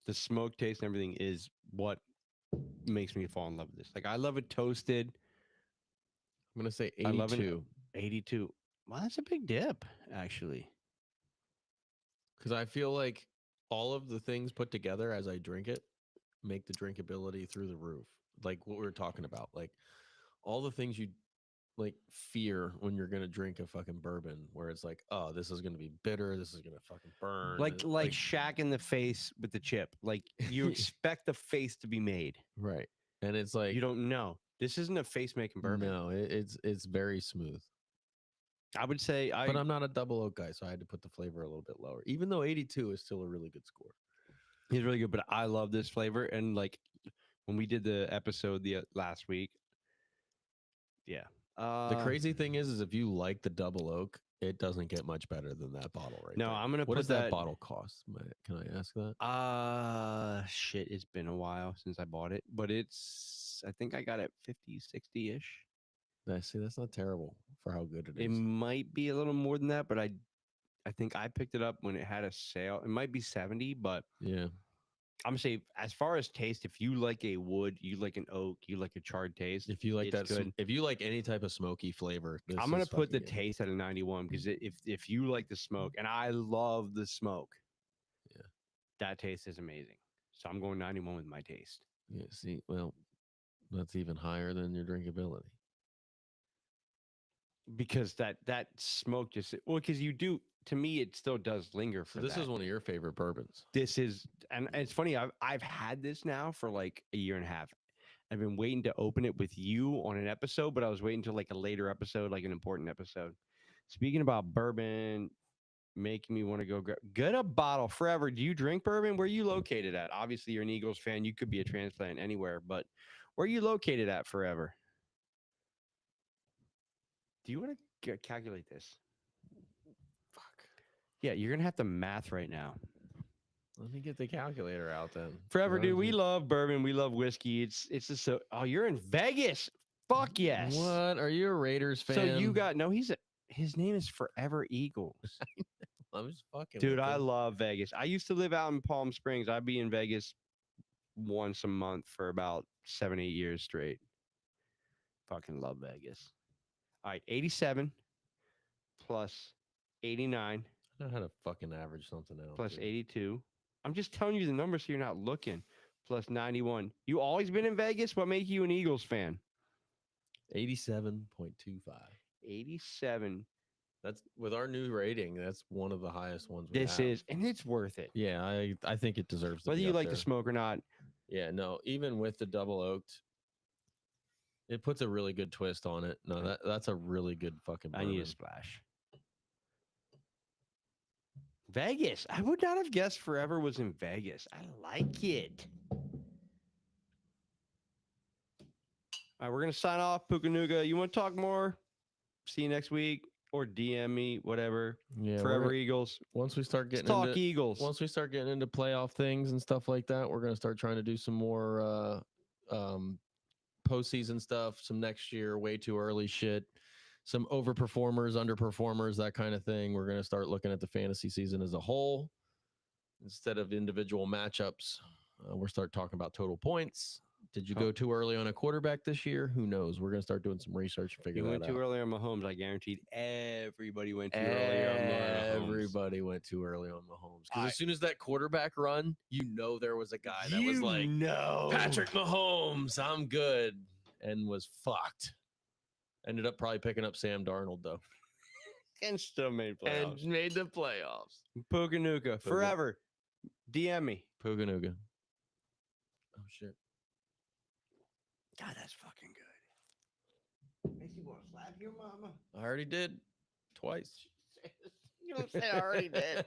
the smoke taste and everything is what makes me fall in love with this. Like I love it toasted. I'm gonna say I love it 82. 82. Well, that's a big dip, actually. Because I feel like all of the things put together as I drink it make the drinkability through the roof. Like what we were talking about. Like all the things you like fear when you're gonna drink a fucking bourbon, where it's like, oh, this is gonna be bitter, this is gonna fucking burn. Like Shaq in the face with the chip. Like you expect the face to be made. Right. And it's like You don't know. This isn't a face making bourbon. no, it's very smooth. I would say but I'm not a double oak guy, so I had to put the flavor a little bit lower. Even though 82 is still a really good score. He's really good, but I love this flavor. And like when we did the episode last week, yeah. The crazy thing is if you like the double oak, it doesn't get much better than that bottle right No, there. I'm gonna What put does that bottle cost? Can I ask that? Shit, it's been a while since I bought it, but I think I got it 50, 60-ish. See, that's not terrible for how good it is. It might be a little more than that, but I think I picked it up when it had a sale. It might be 70, but yeah. I'm gonna say as far as taste, if you like a wood, you like an oak, you like a charred taste. If you like it's that, good. If you like any type of smoky flavor, I'm gonna put the taste at a 91 because if you like the smoke, and I love the smoke, yeah, that taste is amazing. So I'm going 91 with my taste. Yeah. See, well, that's even higher than your drinkability. Because that smoke just because you do, to me it still does linger for this that. is one of your favorite bourbons. This is, and it's funny, I've had this now for like a year and a half. I've been waiting to open it with you on an episode, but I was waiting until like a later episode, like an important episode. Speaking about bourbon, making me want to go get a bottle forever. Do you drink bourbon? Where are you located at? Obviously, you're an Eagles fan. You could be a transplant anywhere, but where are you located at forever? Do you want to calculate this? Fuck. Yeah, you're gonna have to math right now. Let me get the calculator out then. Forever, dude. We What? love bourbon. We love whiskey. It's just so. Oh, you're in Vegas. Fuck yes. What? Are you a Raiders fan? So you got no. His name is Forever Eagles. I'm just fucking. Dude, with I you. love Vegas. I used to live out in Palm Springs. I'd be in Vegas once a month for about 7-8 years straight. Fucking love Vegas. All right, 87 plus 89 I know how to fucking average something out. plus dude. 82. I'm just telling you the numbers so you're not looking. Plus 91. You always been in Vegas? What makes you an Eagles fan? 87.25. 87. That's with our new rating. That's one of the highest ones. We This have. is, and it's worth it. Yeah, I think it deserves. To Whether be you up like there. to smoke or not. Yeah, no, even with the double oaked, it puts a really good twist on it. No, that's a really good fucking I bourbon. need a splash. Vegas. I would not have guessed Forever was in Vegas. I like it. All right, we're going to sign off. Pukanuga, you want to talk more? See you next week or DM me, whatever. Yeah, Forever Eagles. once we start Let's getting talk into Eagles. once we start getting into playoff things and stuff like that, we're gonna start trying to do some more postseason stuff, some next year way too early shit, some overperformers, underperformers, that kind of thing. We're gonna start looking at the fantasy season as a whole instead of individual matchups. We'll start talking about total points. Did you go too early on a quarterback this year? Who knows? We're gonna start doing some research and figure You that went out. too early on Mahomes. I guaranteed everybody went too early on Mahomes. Everybody went too early on Mahomes because I- as soon as that quarterback run, you know there was a guy that was like no. Patrick Mahomes, I'm good, and was fucked. Ended up probably picking up Sam Darnold though, And still made playoffs. and made the playoffs. Pukanuka. Forever. DM me. Puganuga. Oh shit! God, that's fucking good. Makes you want to slap your mama. I already did twice. You don't say I already did.